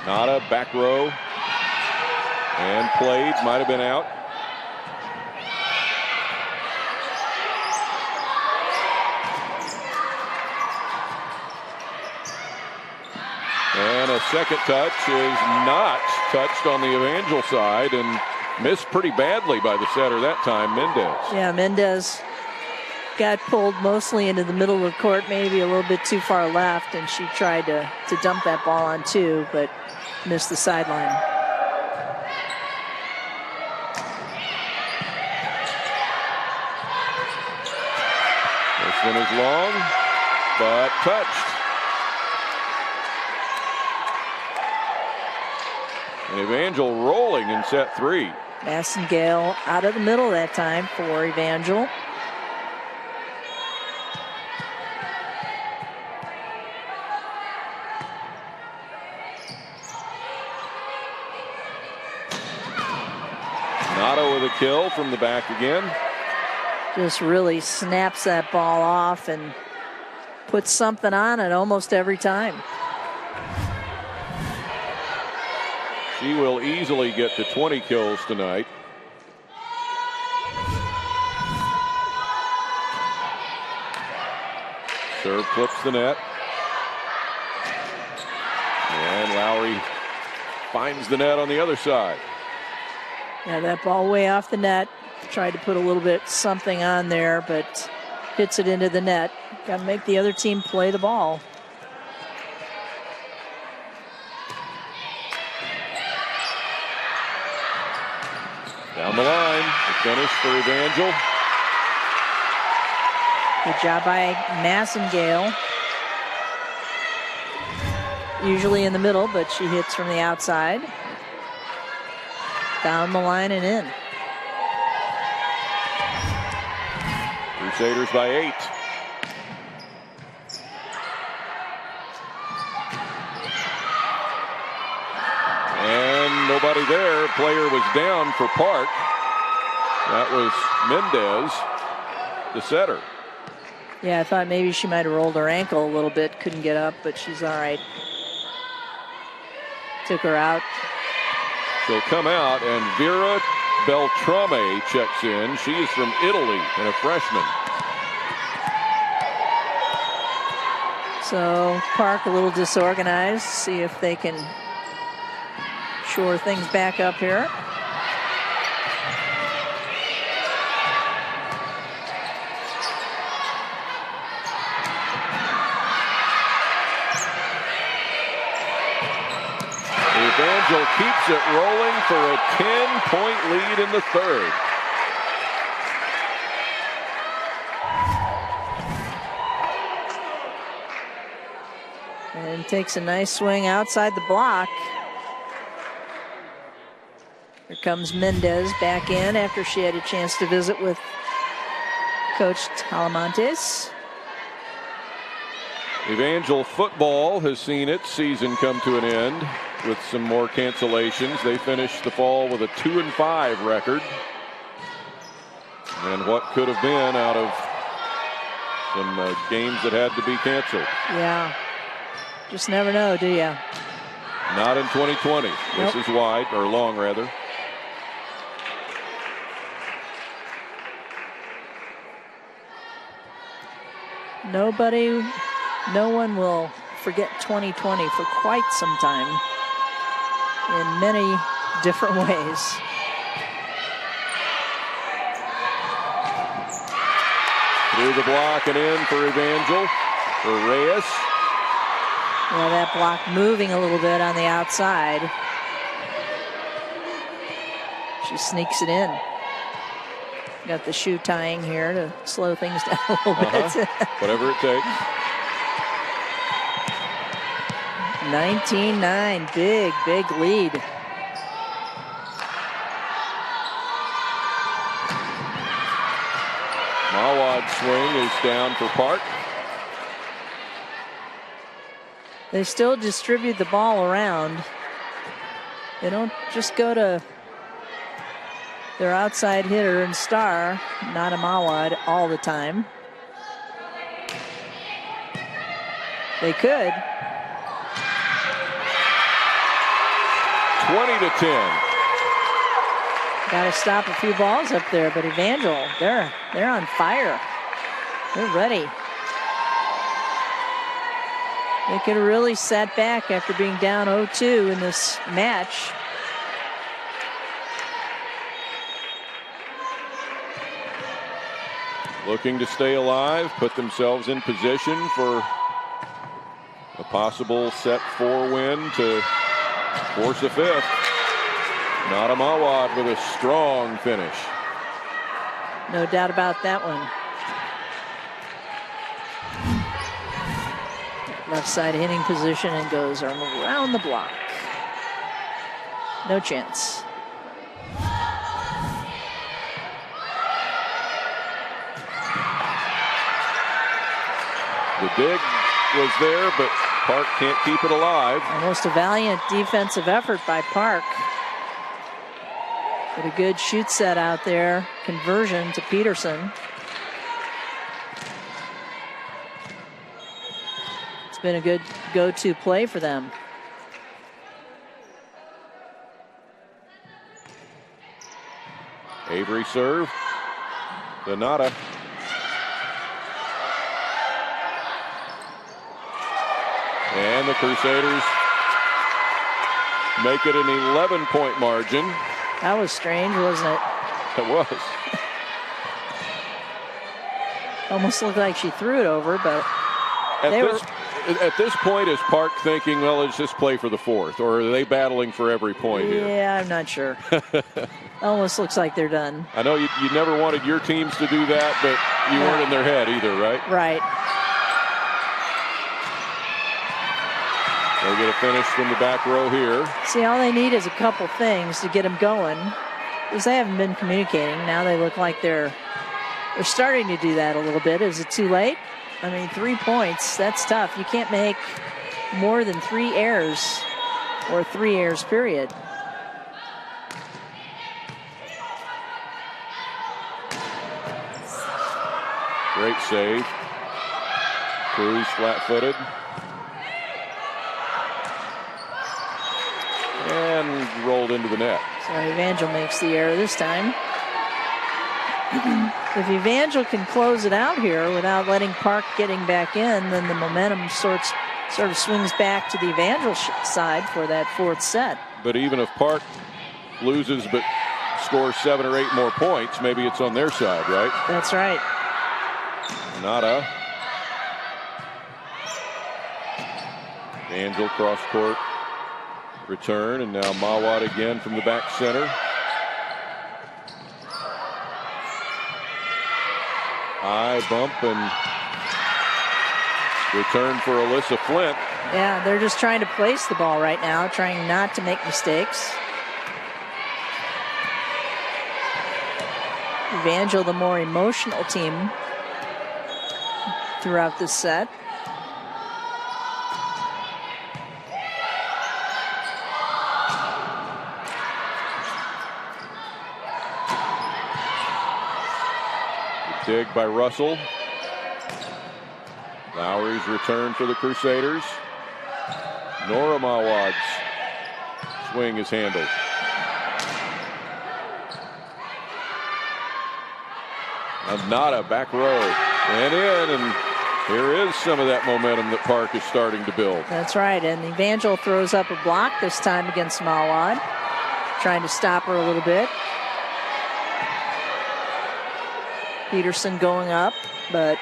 Nada back row. And played, might have been out. And a second touch is not touched on the Evangel side and missed pretty badly by the setter that time, Mendez. Yeah, Mendez got pulled mostly into the middle of the court, maybe a little bit too far left, and she tried to dump that ball on two, but missed the sideline. This one is long, but touched. And Evangel rolling in set three. Massengale out of the middle that time for Evangel. Nato with a kill from the back again. Just really snaps that ball off and puts something on it almost every time. She will easily get to 20 kills tonight. Serve clips the net. And Lowry finds the net on the other side. Yeah, that ball way off the net. Tried to put a little bit something on there, but hits it into the net. Got to make the other team play the ball. Down the line, the finish for Evangel. Good job by Massengale. Usually in the middle, but she hits from the outside. Down the line and in. Crusaders by 8. And nobody there. Player was down for Park. That was Mendez, the setter. Yeah, I thought maybe she might have rolled her ankle a little bit. Couldn't get up, but she's all right. Took her out. She'll come out, and Vera Beltrame checks in. She is from Italy and a freshman. So Park a little disorganized. See if they can shore things back up here. Evangel keeps it rolling for a 10-point lead in the third. And takes a nice swing outside the block. Here comes Mendez back in after she had a chance to visit with Coach Talamantes. Evangel football has seen its season come to an end with some more cancellations. They finished the fall with a 2-5 record. And what could have been out of some games that had to be canceled. Yeah. Just never know, do you? Not in 2020. Nope. This is wide, or long rather. No one will forget 2020 for quite some time in many different ways. Through the block and in for Evangel, for Reyes. Yeah, that block moving a little bit on the outside. She sneaks it in. Got the shoe tying here to slow things down a little bit. Whatever it takes. 19-9, big lead. Meawad swing is down for Park. They still distribute the ball around. They don't just go to their outside hitter and star, not a Meawad, all the time. They could. 20-10. Got to stop a few balls up there, but Evangel, they're on fire. They're ready. They could have really sat back after being down 0-2 in this match. Looking to stay alive, put themselves in position for a possible set 4 win to force a 5th. Not a Meawad with a strong finish. No doubt about that one. Left side hitting position and goes around the block. No chance. The dig was there, but Park can't keep it alive. Almost a valiant defensive effort by Park. But a good shoot set out there. Conversion to Peterson. It's been a good go-to play for them. Avery serve. Donata. And the Crusaders make it an 11-point margin. That was strange, wasn't it? It was. Almost looked like she threw it over, but at this point, is Park thinking, well, let's just play for the fourth, or are they battling for every point here? Yeah, I'm not sure. Almost looks like they're done. I know you never wanted your teams to do that, but you weren't in their head either, right? Right. They'll get a finish from the back row here. See, all they need is a couple things to get them going, because they haven't been communicating. Now they look like they're starting to do that a little bit. Is it too late? I mean, 3 points, that's tough. You can't make more than 3 errors, or 3 errors, period. Great save. Cruz flat-footed. And rolled into the net. So Evangel makes the error this time. If Evangel can close it out here without letting Park getting back in, then the momentum sort of swings back to the Evangel side for that fourth set. But even if Park loses but scores 7 or 8 more points, maybe it's on their side, right? That's right. Nada. Evangel cross court return, and now Meawad again from the back center. High bump and return for Alyssa Flint. Yeah, they're just trying to place the ball right now, trying not to make mistakes. Evangel, the more emotional team throughout this set. Dig by Russell. Lowry's return for the Crusaders. Nora Meawad's swing is handled. Nada back row and in, and here is some of that momentum that Park is starting to build. That's right, and Evangel throws up a block this time against Meawad, trying to stop her a little bit. Peterson going up, but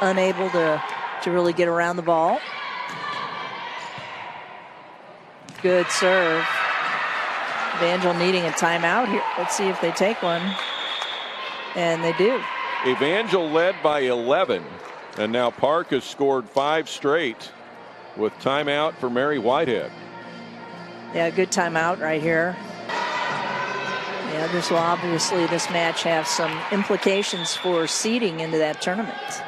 unable to really get around the ball. Good serve. Evangel needing a timeout here. Let's see if they take one. And they do. Evangel led by 11, and now Park has scored 5 straight with timeout for Mary Whitehead. Yeah, good timeout right here. Yeah, this will obviously, this match have some implications for seeding into that tournament.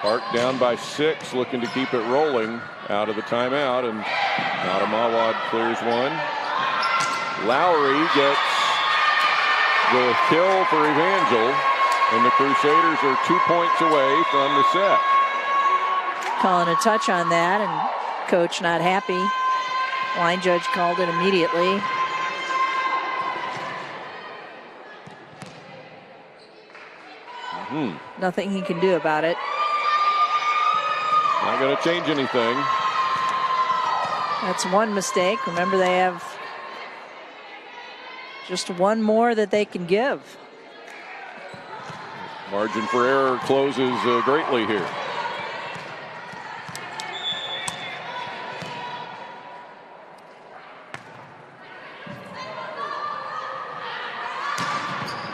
Park down by 6, looking to keep it rolling out of the timeout, and Nada Meawad clears one. Lowry gets the kill for Evangel, and the Crusaders are 2 points away from the set. Calling a touch on that, and coach not happy. Line judge called it immediately. Nothing he can do about it. Not going to change anything. That's one mistake. Remember, they have just one more that they can give. Margin for error closes greatly here.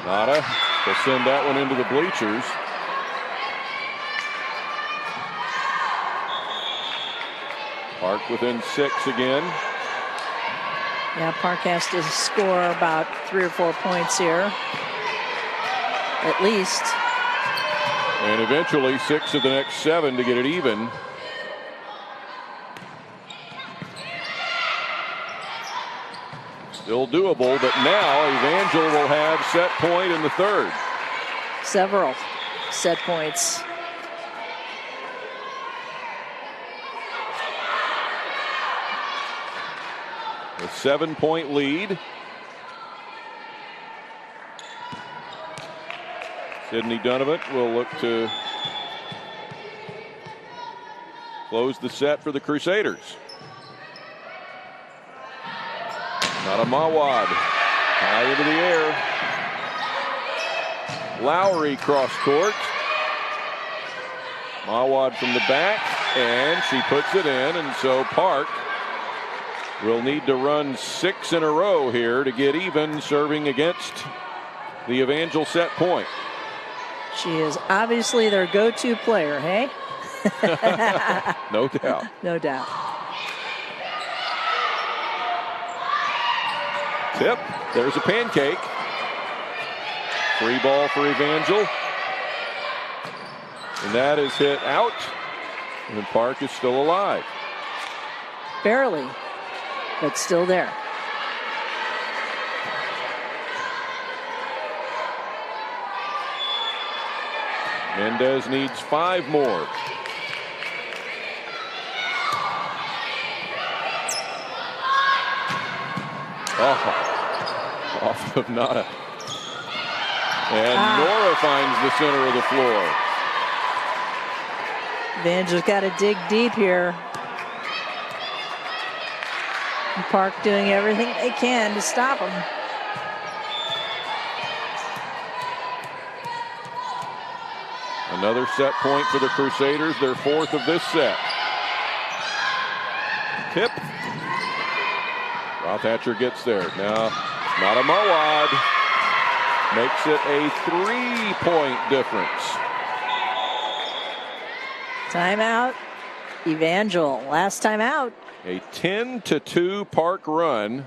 Nada will send that one into the bleachers. Park within 6 again. Yeah, Park has to score about 3 or 4 points here. at least. And eventually 6 of the next 7 to get it even. Still doable, but now Evangel will have set point in the third. Several set points. A 7-point lead. Sydney Donovan will look to close the set for the Crusaders. Not a Meawad. High into the air. Lowry cross court. Meawad from the back, and she puts it in, and so Park will need to run 6 in a row here to get even, serving against the Evangel set point. She is obviously their go-to player, hey? No doubt. No doubt. Tip. There's a pancake. Free ball for Evangel. And that is hit out. And Park is still alive. Barely, but still there. Mendez needs 5 more. Oh, off of Nada. And Nora finds the center of the floor. Evangel's got to dig deep here. And Park doing everything they can to stop him. Another set point for the Crusaders, their 4th of this set. Tip. Hatcher gets there. Now, not a Meawad. Makes it a 3-point difference. Timeout. Evangel. Last time out. A 10-2 Park run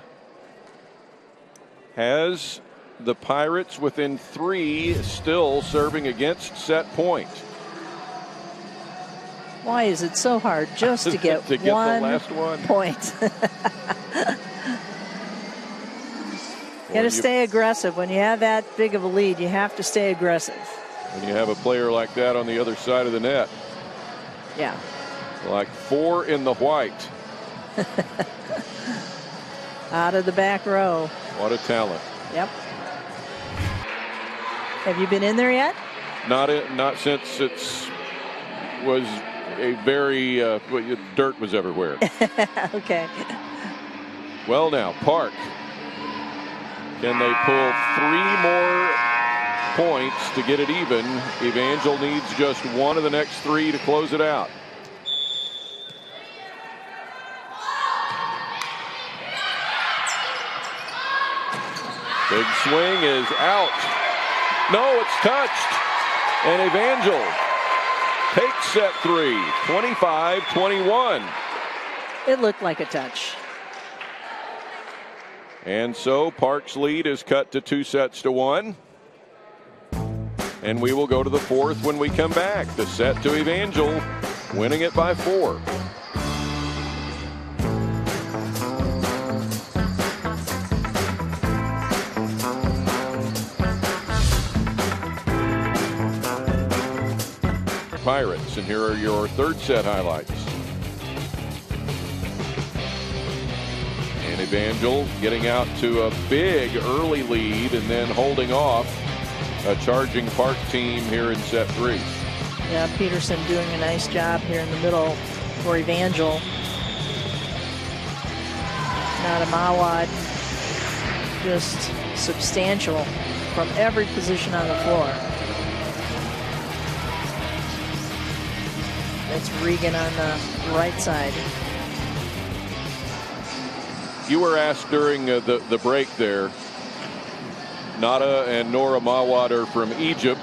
has the Pirates within 3, still serving against set point. Why is it so hard just to get, the last one point? You got to stay aggressive. When you have that big of a lead, you have to stay aggressive. When you have a player like that on the other side of the net. Yeah. Like 4 in the white. Out of the back row. What a talent. Yep. Have you been in there yet? Not since it was a very dirt was everywhere. Okay. Well, now Park. Can they pull 3 more points to get it even? Evangel needs just 1 of the next 3 to close it out. Big swing is out. No, it's touched. And Evangel takes set 3, 25-21. It looked like a touch. And so Park's lead is cut to 2-1. And we will go to the 4th when we come back. The set to Evangel, winning it by 4. Pirates, and here are your 3rd set highlights. And Evangel getting out to a big early lead and then holding off a charging Park team here in set 3. Yeah, Peterson doing a nice job here in the middle for Evangel. Not a Meawad, just substantial from every position on the floor. That's Regan on the right side. You were asked during the break there, Nada and Nora Meawad are from Egypt.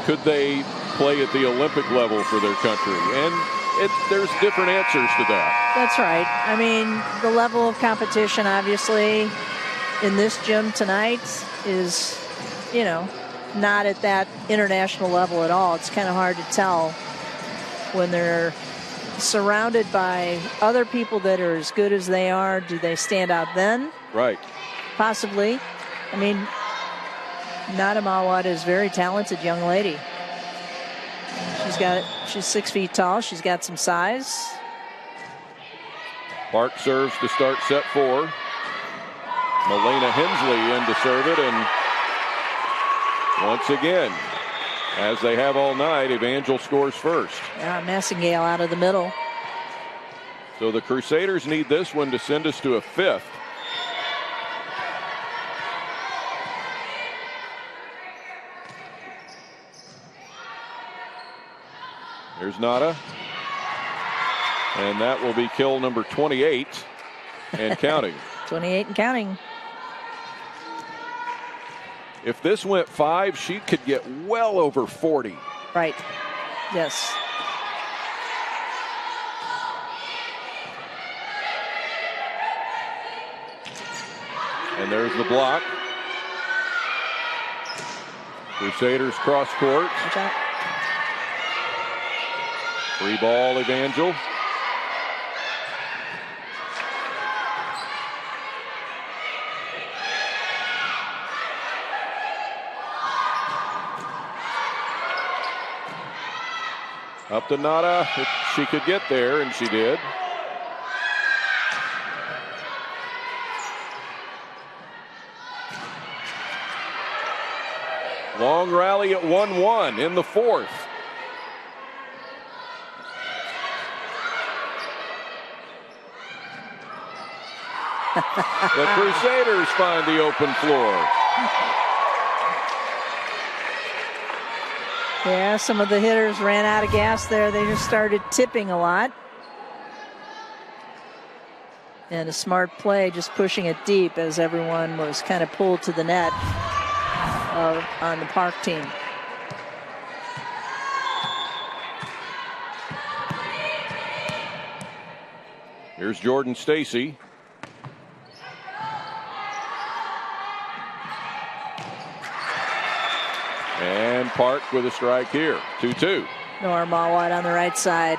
Could they play at the Olympic level for their country? And there's different answers to that. That's right. I mean, the level of competition, obviously, in this gym tonight is, not at that international level at all. It's kind of hard to tell when they're surrounded by other people that are as good as they are. Do they stand out then? Right. Possibly. I mean, Meawad is a very talented young lady. She's 6 feet tall. She's got some size. Park serves to start set 4. Melena Hensley in to serve it, and once again, as they have all night, Evangel scores first. Yeah, Massingale out of the middle. So the Crusaders need this one to send us to a 5th. Here's Nada. And that will be kill number 28 and counting. 28 and counting. If this went 5, she could get well over 40. Right. Yes. And there's the block. Crusaders cross court. Free ball, Evangel. Up to Nada, if she could get there, and she did. Long rally at 1-1 in the 4th. The Crusaders find the open floor. Yeah, some of the hitters ran out of gas there. They just started tipping a lot. And a smart play, just pushing it deep as everyone was kind of pulled to the net on the Park team. Here's Jordan Stacy. And Park with a strike here. 2-2. Nora Meawad on the right side.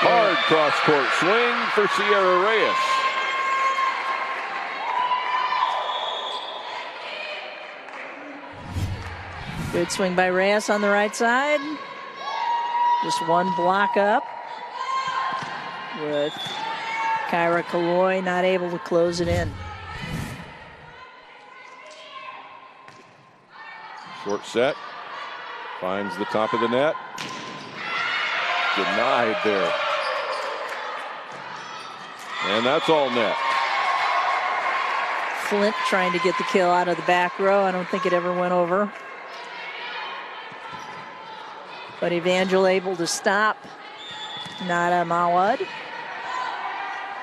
Hard cross-court swing for Sierra Reyes. Good swing by Reyes on the right side. Just one block up with Kyra Kaloy not able to close it in. Short set. Finds the top of the net. Denied there. And that's all net. Flint trying to get the kill out of the back row. I don't think it ever went over. But Evangel able to stop Nada Meawad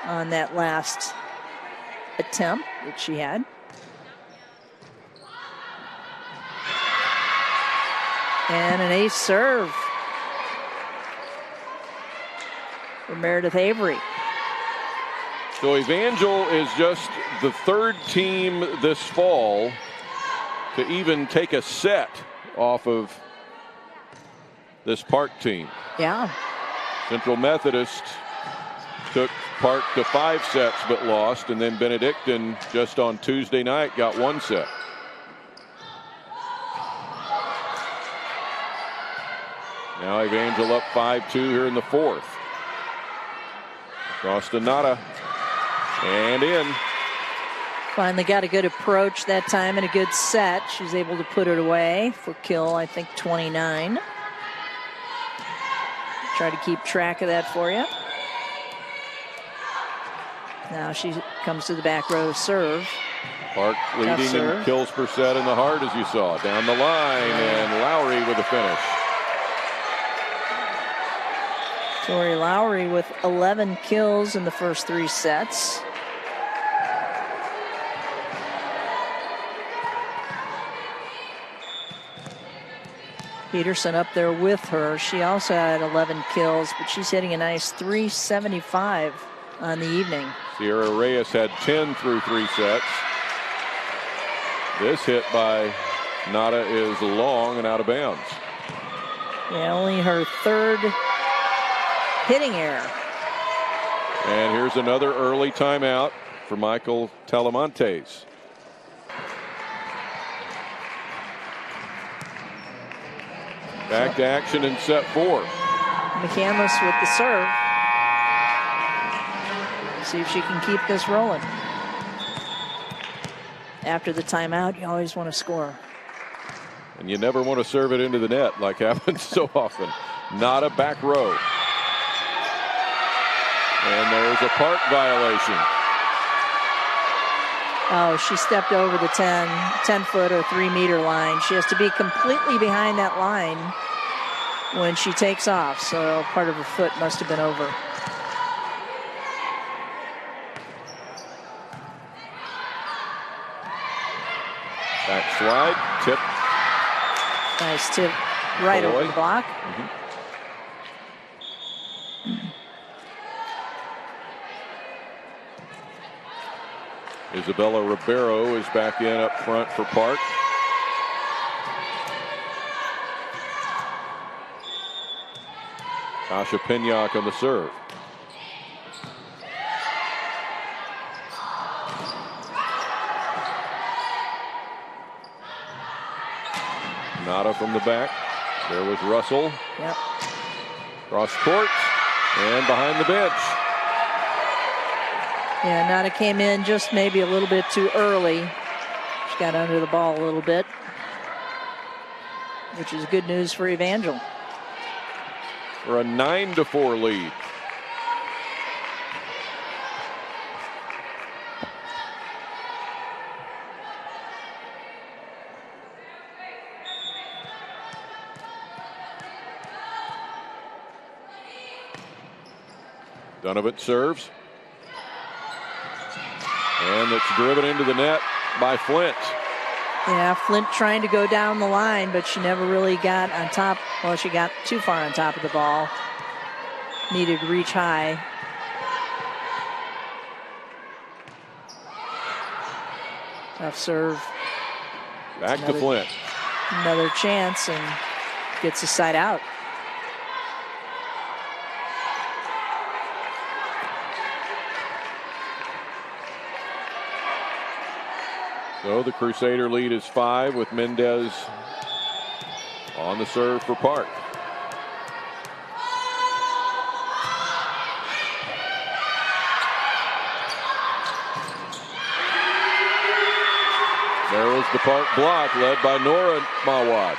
on that last attempt that she had. And an ace serve for Meredith Avery. So Evangel is just the 3rd team this fall to even take a set off of this Park team. Yeah. Central Methodist took Park to 5 sets but lost, and then Benedictine just on Tuesday night got 1 set. Now Evangel up 5-2 here in the 4th. Across to Nada. And in. Finally got a good approach that time and a good set. She's able to put it away for kill, I think, 29. Try to keep track of that for you. Now she comes to the back row to serve. Park leading in kills per set in the heart, as you saw. Down the line, and Lowry with a finish. Tori Lowry with 11 kills in the first 3 sets. Peterson up there with her. She also had 11 kills, but she's hitting a nice 375 on the evening. Sierra Reyes had 10 through 3 sets. This hit by Nada is long and out of bounds. Yeah, only her third hitting error. And here's another early timeout for Michael Talamantes. Back to action in set 4. McCandless with the serve. See if she can keep this rolling. After the timeout, you always want to score. And you never want to serve it into the net like happens so often. Nada back row. And there's a Park violation. Oh, she stepped over the 10-foot or 3-meter line. She has to be completely behind that line when she takes off. So part of her foot must have been over. Back slide, tip. Nice tip right over the block. Isabella Ribeiro is back in up front for Park. Tasha Pinyak on the serve. Nada from the back. There was Russell. Yep. Cross court and behind the bench. Yeah, Nada came in just maybe a little bit too early. She got under the ball a little bit, which is good news for Evangel. For a 9-4 lead. Donovan serves. And it's driven into the net by Flint. Yeah, Flint trying to go down the line, but she never really got on top. Well, she got too far on top of the ball. Needed to reach high. Tough serve. Back to Flint. Another chance and gets the side out. So the Crusader lead is 5 with Mendez on the serve for Park. There was the Park block led by Nora Meawad.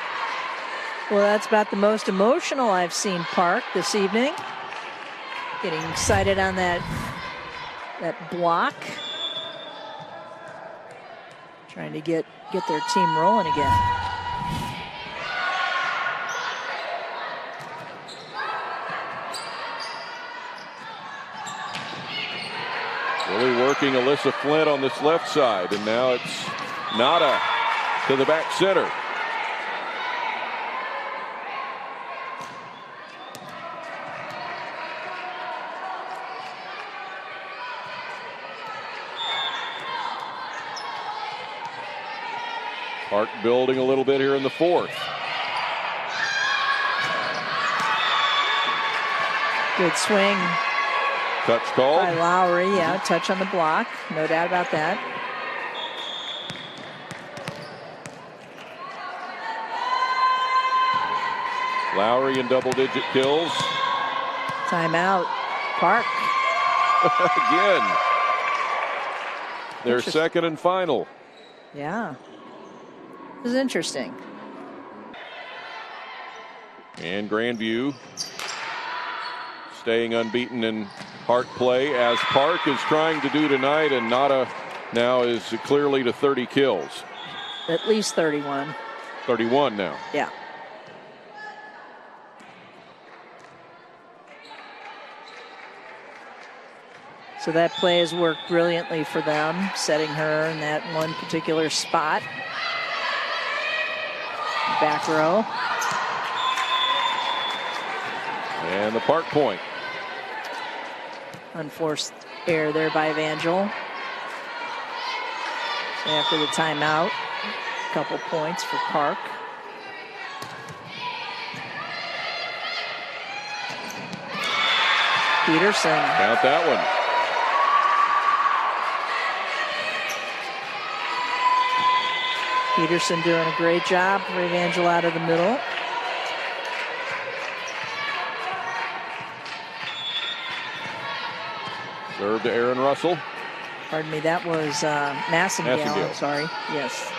Well, that's about the most emotional I've seen Park this evening. Getting excited on that block. Trying to get their team rolling again. Really working Alyssa Flint on this left side, and now it's Nada to the back center. Park building a little bit here in the 4th. Good swing. Touch called. By Lowry, yeah, touch on the block. No doubt about that. Lowry in double-digit kills. Timeout. Park. Again. Their second and final. Yeah. This is interesting. And Grandview staying unbeaten in Park play, as Park is trying to do tonight, and Nada now is clearly to 30 kills. At least 31. 31 now. Yeah. So that play has worked brilliantly for them, setting her in that one particular spot. Back row. And the Park point. Unforced error there by Evangel. So after the timeout, a couple points for Park. Peterson. Count that one. Peterson doing a great job for Evangel out of the middle. Serve to Aaron Russell. Pardon me, that was Massengale. Massengale. I'm sorry. Yes.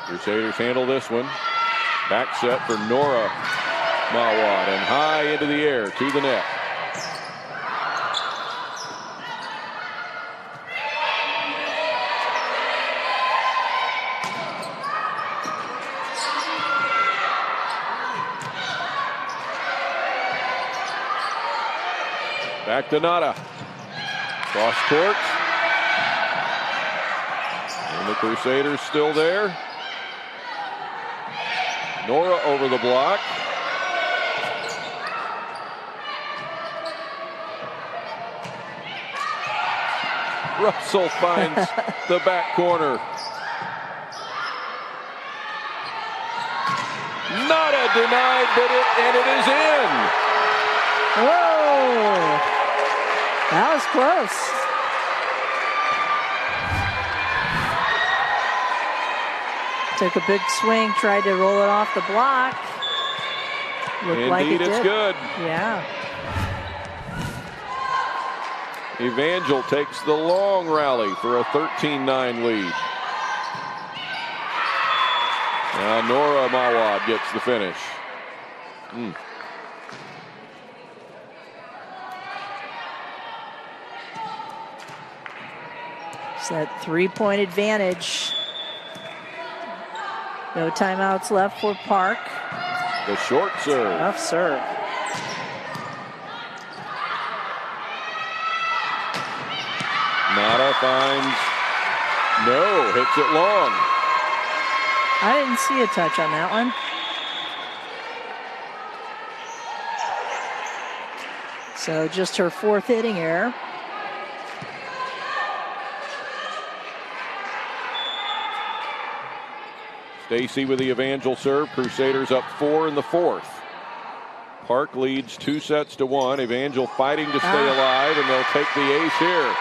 Crusaders handle this one. Back set for Nora Meawad, and high into the air to the net. Back to Nada. Cross court. And the Crusaders still there. Nora over the block. Russell finds the back corner. Nada denied, and it is in. Whoa! That was close. Took a big swing, tried to roll it off the block. Looked Indeed, like it it's did. good. Yeah. Evangel takes the long rally for a 13-9 lead. Now Nora Meawad gets the finish. It's that 3-point advantage. No timeouts left for Park. The short serve. Tough serve. Nada finds no, hits it long. I didn't see a touch on that one. So just her 4th hitting error. Stacy with the Evangel serve. Crusaders up 4 in the 4th. Park leads 2-1. Evangel fighting to stay alive, and they'll take the ace here.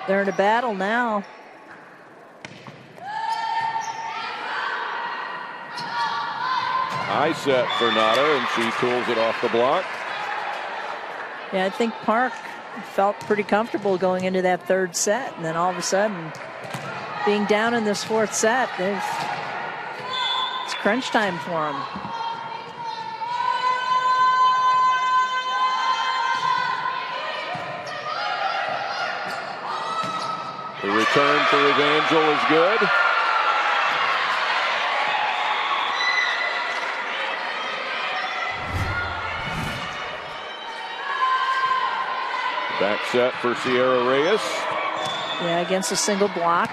They're in a battle now. High set for Nada, and she tools it off the block. Yeah, I think Park felt pretty comfortable going into that 3rd set, and then all of a sudden, being down in this 4th set, it's crunch time for them. The return for Evangel is good. Back set for Sierra Reyes. Yeah, against a single block.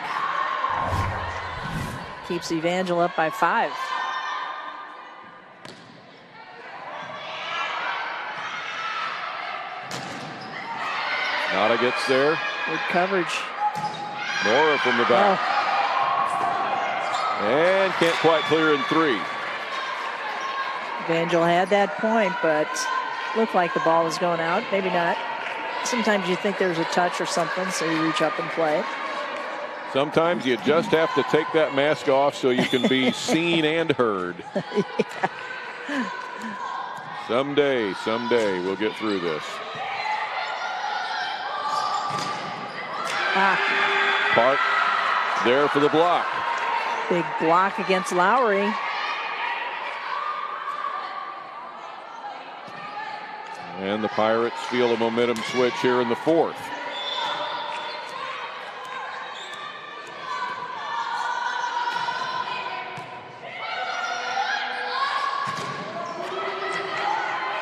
Keeps Evangel up by 5. Nada gets there. Good coverage. Nora from the back. And can't quite clear in 3. Evangel had that point, but looked like the ball was going out. Maybe not. Sometimes you think there's a touch or something, so you reach up and play it. Sometimes you just have to take that mask off so you can be seen and heard. Yeah. Someday we'll get through this. Park there for the block. Big block against Lowry. And the Pirates feel a momentum switch here in the 4th.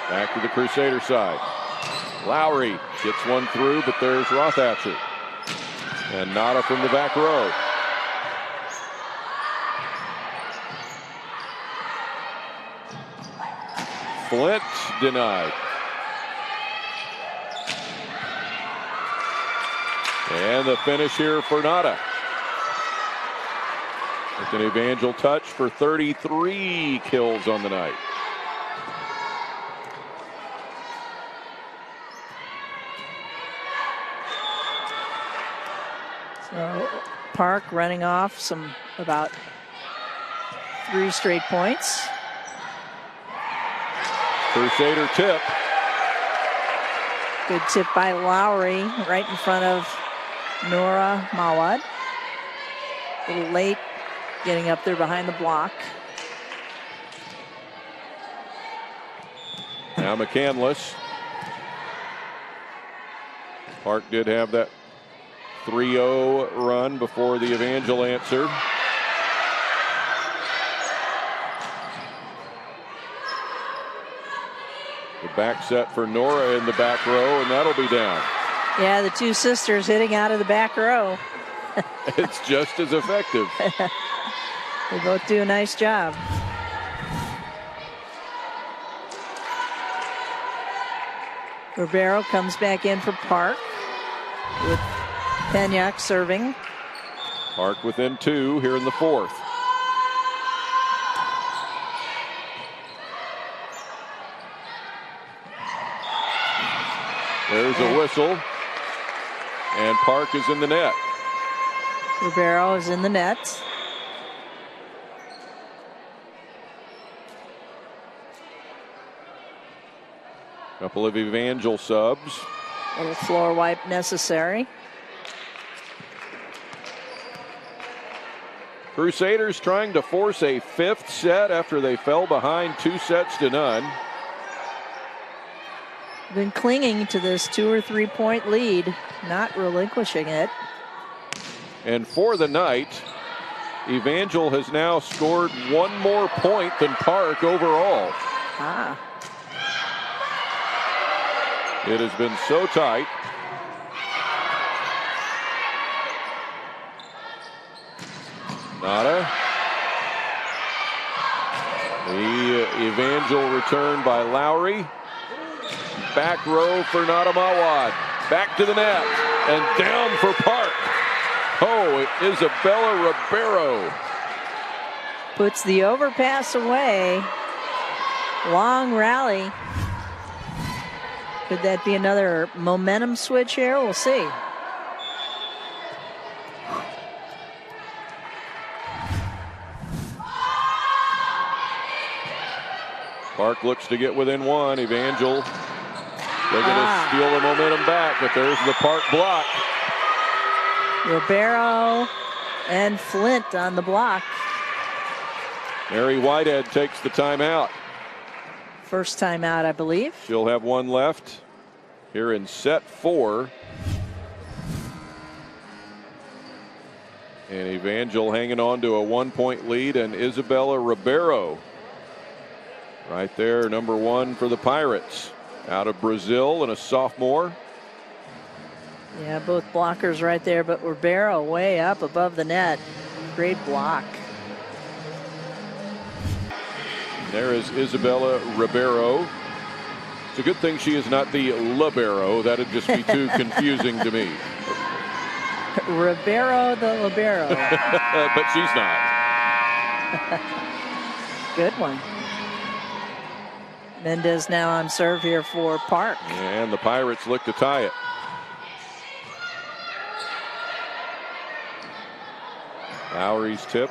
Back to the Crusader side. Lowry gets one through, but there's Rothatcher. And Nada from the back row. Flint denied. And the finish here for Nada. With an Evangel touch for 33 kills on the night. So Park running off about 3 straight points. Crusader tip. Good tip by Lowry right in front of Nora Meawad. A little late getting up there behind the block. Now McCandless. Park did have that 3-0 run before the Evangel answered. The back set for Nora in the back row, and that'll be down. Yeah, the two sisters hitting out of the back row. It's just as effective. They both do a nice job. Ribeiro comes back in for Park with Penyak serving. Park within 2 here in the 4th. There's a whistle. And Park is in the net. Ribeiro is in the net. Couple of Evangel subs. A little floor wipe necessary. Crusaders trying to force a 5th set after they fell behind 2-0. Been clinging to this 2 or 3 point lead, not relinquishing it. And for the night, Evangel has now scored 1 more point than Park overall. Ah. It has been so tight. Nada. The Evangel return by Lowry. Back row for Nada Meawad. Back to the net and down for Park. Oh, Isabella Ribeiro puts the overpass away. Long rally. Could that be another momentum switch here? We'll see. Park looks to get within 1. Evangel looking to steal the momentum back, but there's the Park block. Ribeiro and Flint on the block. Mary Whitehead takes the timeout. First timeout, I believe. She'll have 1 left here in set 4. And Evangel hanging on to a 1-point lead, and Isabella Ribeiro right there, number 1 for the Pirates, out of Brazil, and a sophomore. Yeah, both blockers right there, but Ribeiro way up above the net. Great block. There is Isabella Ribeiro. It's a good thing she is not the libero. That'd just be too confusing to me. Ribeiro the libero. But she's not. Good one. Mendez now on serve here for Park. And the Pirates look to tie it. Lowry's tip.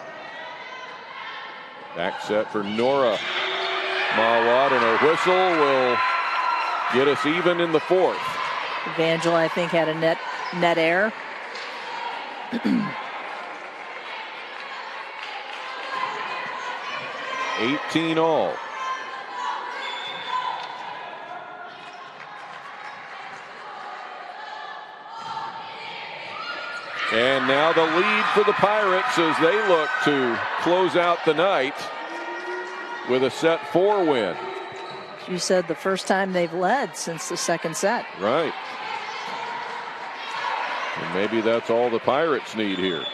Back set for Nora Meawad, and a whistle will get us even in the 4th. Evangel, I think, had a net error. 18 all. And now the lead for the Pirates as they look to close out the night with a set 4 win. you said, the first time they've led since the second set. Right. And maybe that's all the Pirates need here.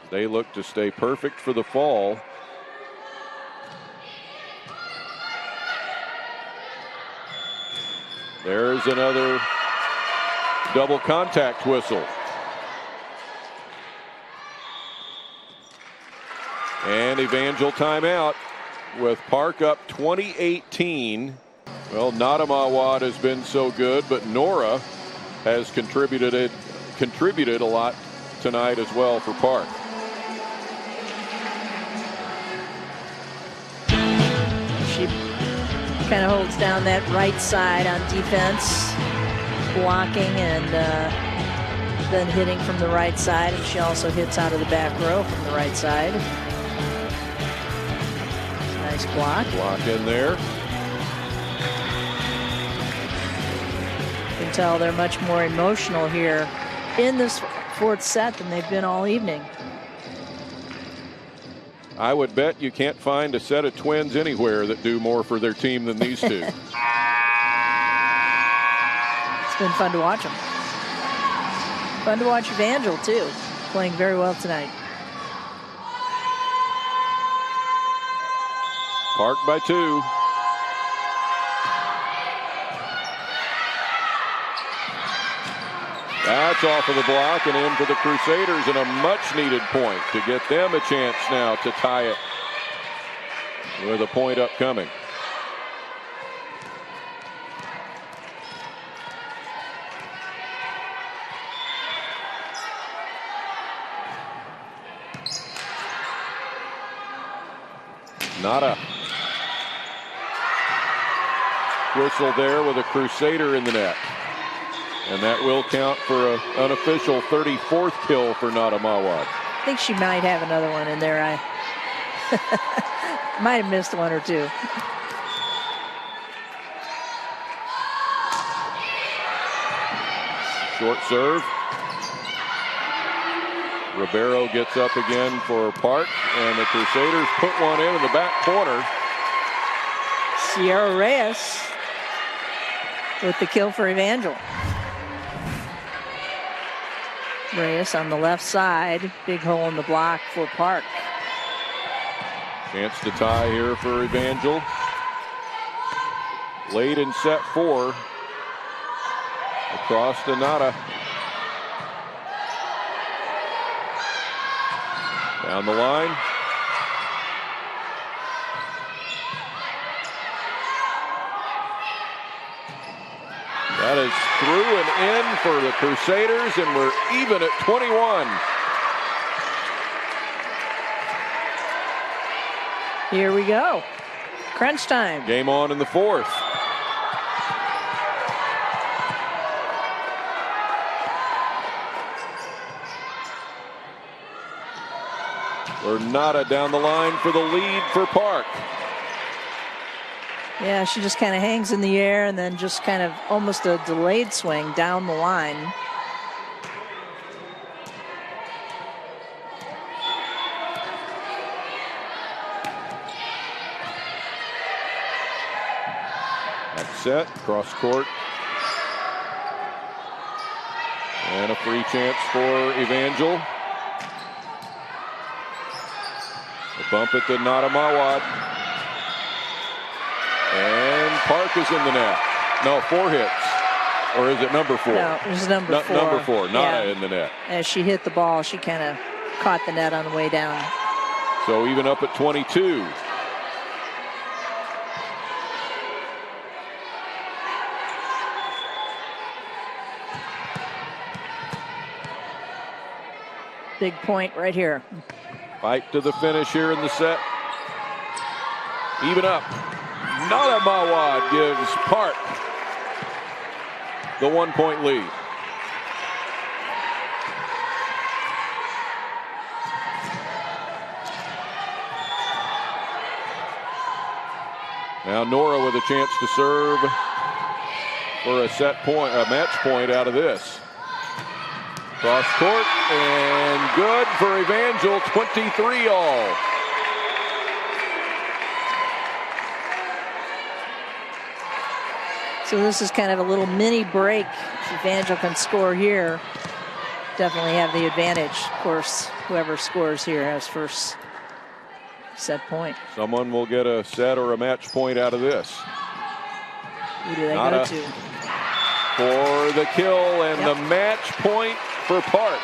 They look to stay perfect for the fall. There's another double contact whistle. And Evangel timeout with Park up 20-18. Well, not a Meawad has been so good, but Nora has contributed a lot tonight as well for Park. She kind of holds down that right side on defense, blocking and then hitting from the right side, and she also hits out of the back row from the right side. Nice block. Block in there. You can tell they're much more emotional here in this fourth set than they've been all evening. I would bet you can't find a set of twins anywhere that do more for their team than these two. It's been fun to watch them. Fun to watch Evangel, too. Playing very well tonight. Park by 2. That's off of the block and in for the Crusaders, and a much-needed point to get them a chance now to tie it with a point upcoming. Nada. Whistle there with a Crusader in the net. And that will count for an unofficial 34th kill for Nada Meawad. I think she might have another one in there. I might have missed one or two. Short serve. Ribeiro gets up again for Park, and the Crusaders put one in the back corner. Sierra Reyes with the kill for Evangel. Reyes on the left side, big hole in the block for Park. Chance to tie here for Evangel. Late in set 4. Across to Nada. Down the line. That is through and in for the Crusaders, and we're even at 21. Here we go. Crunch time. Game on in the 4th. Nada down the line for the lead for Park. Yeah, she just kind of hangs in the air and then just kind of almost a delayed swing down the line. That's set, cross court. And a free chance for Evangel. A bump at the Nada Meawad. And Park is in the net. No, 4 hits. Or is it number 4? No, it was number 4. Number 4, Nada yeah. in the net. As she hit the ball, she kind of caught the net on the way down. So even up at 22. Big point right here. Fight to the finish here in the set. Even up. Nada Meawad gives Park the 1-point lead. Now Nora with a chance to serve for a match point out of this. Cross court and good for Evangel, 23 all. So this is kind of a little mini break. If Evangel can score here, definitely have the advantage. Of course, whoever scores here has first set point. Someone will get a set or a match point out of this. Who do they go to? For the kill and the match point for Park.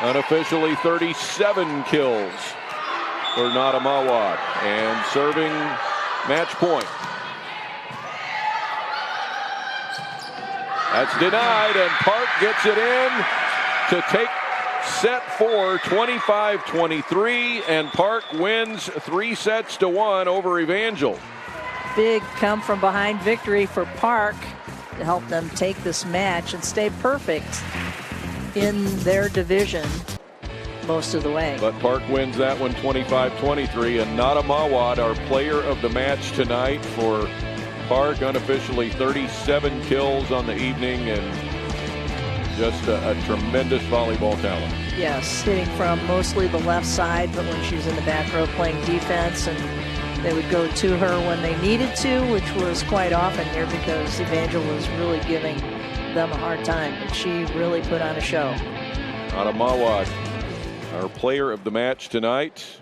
Unofficially 37 kills for Meawad, and serving match point. That's denied, and Park gets it in to take set 4, 25-23, and Park wins 3-1 over Evangel. Big come from behind victory for Park to help them take this match and stay perfect in their division most of the way. But Park wins that one 25-23, and Meawad, our player of the match tonight for Park, unofficially 37 kills on the evening, and just a tremendous volleyball talent. Yes, hitting from mostly the left side, but when she was in the back row playing defense, and they would go to her when they needed to, which was quite often here because Evangel was really giving them a hard time, but she really put on a show. Meawad, our player of the match tonight.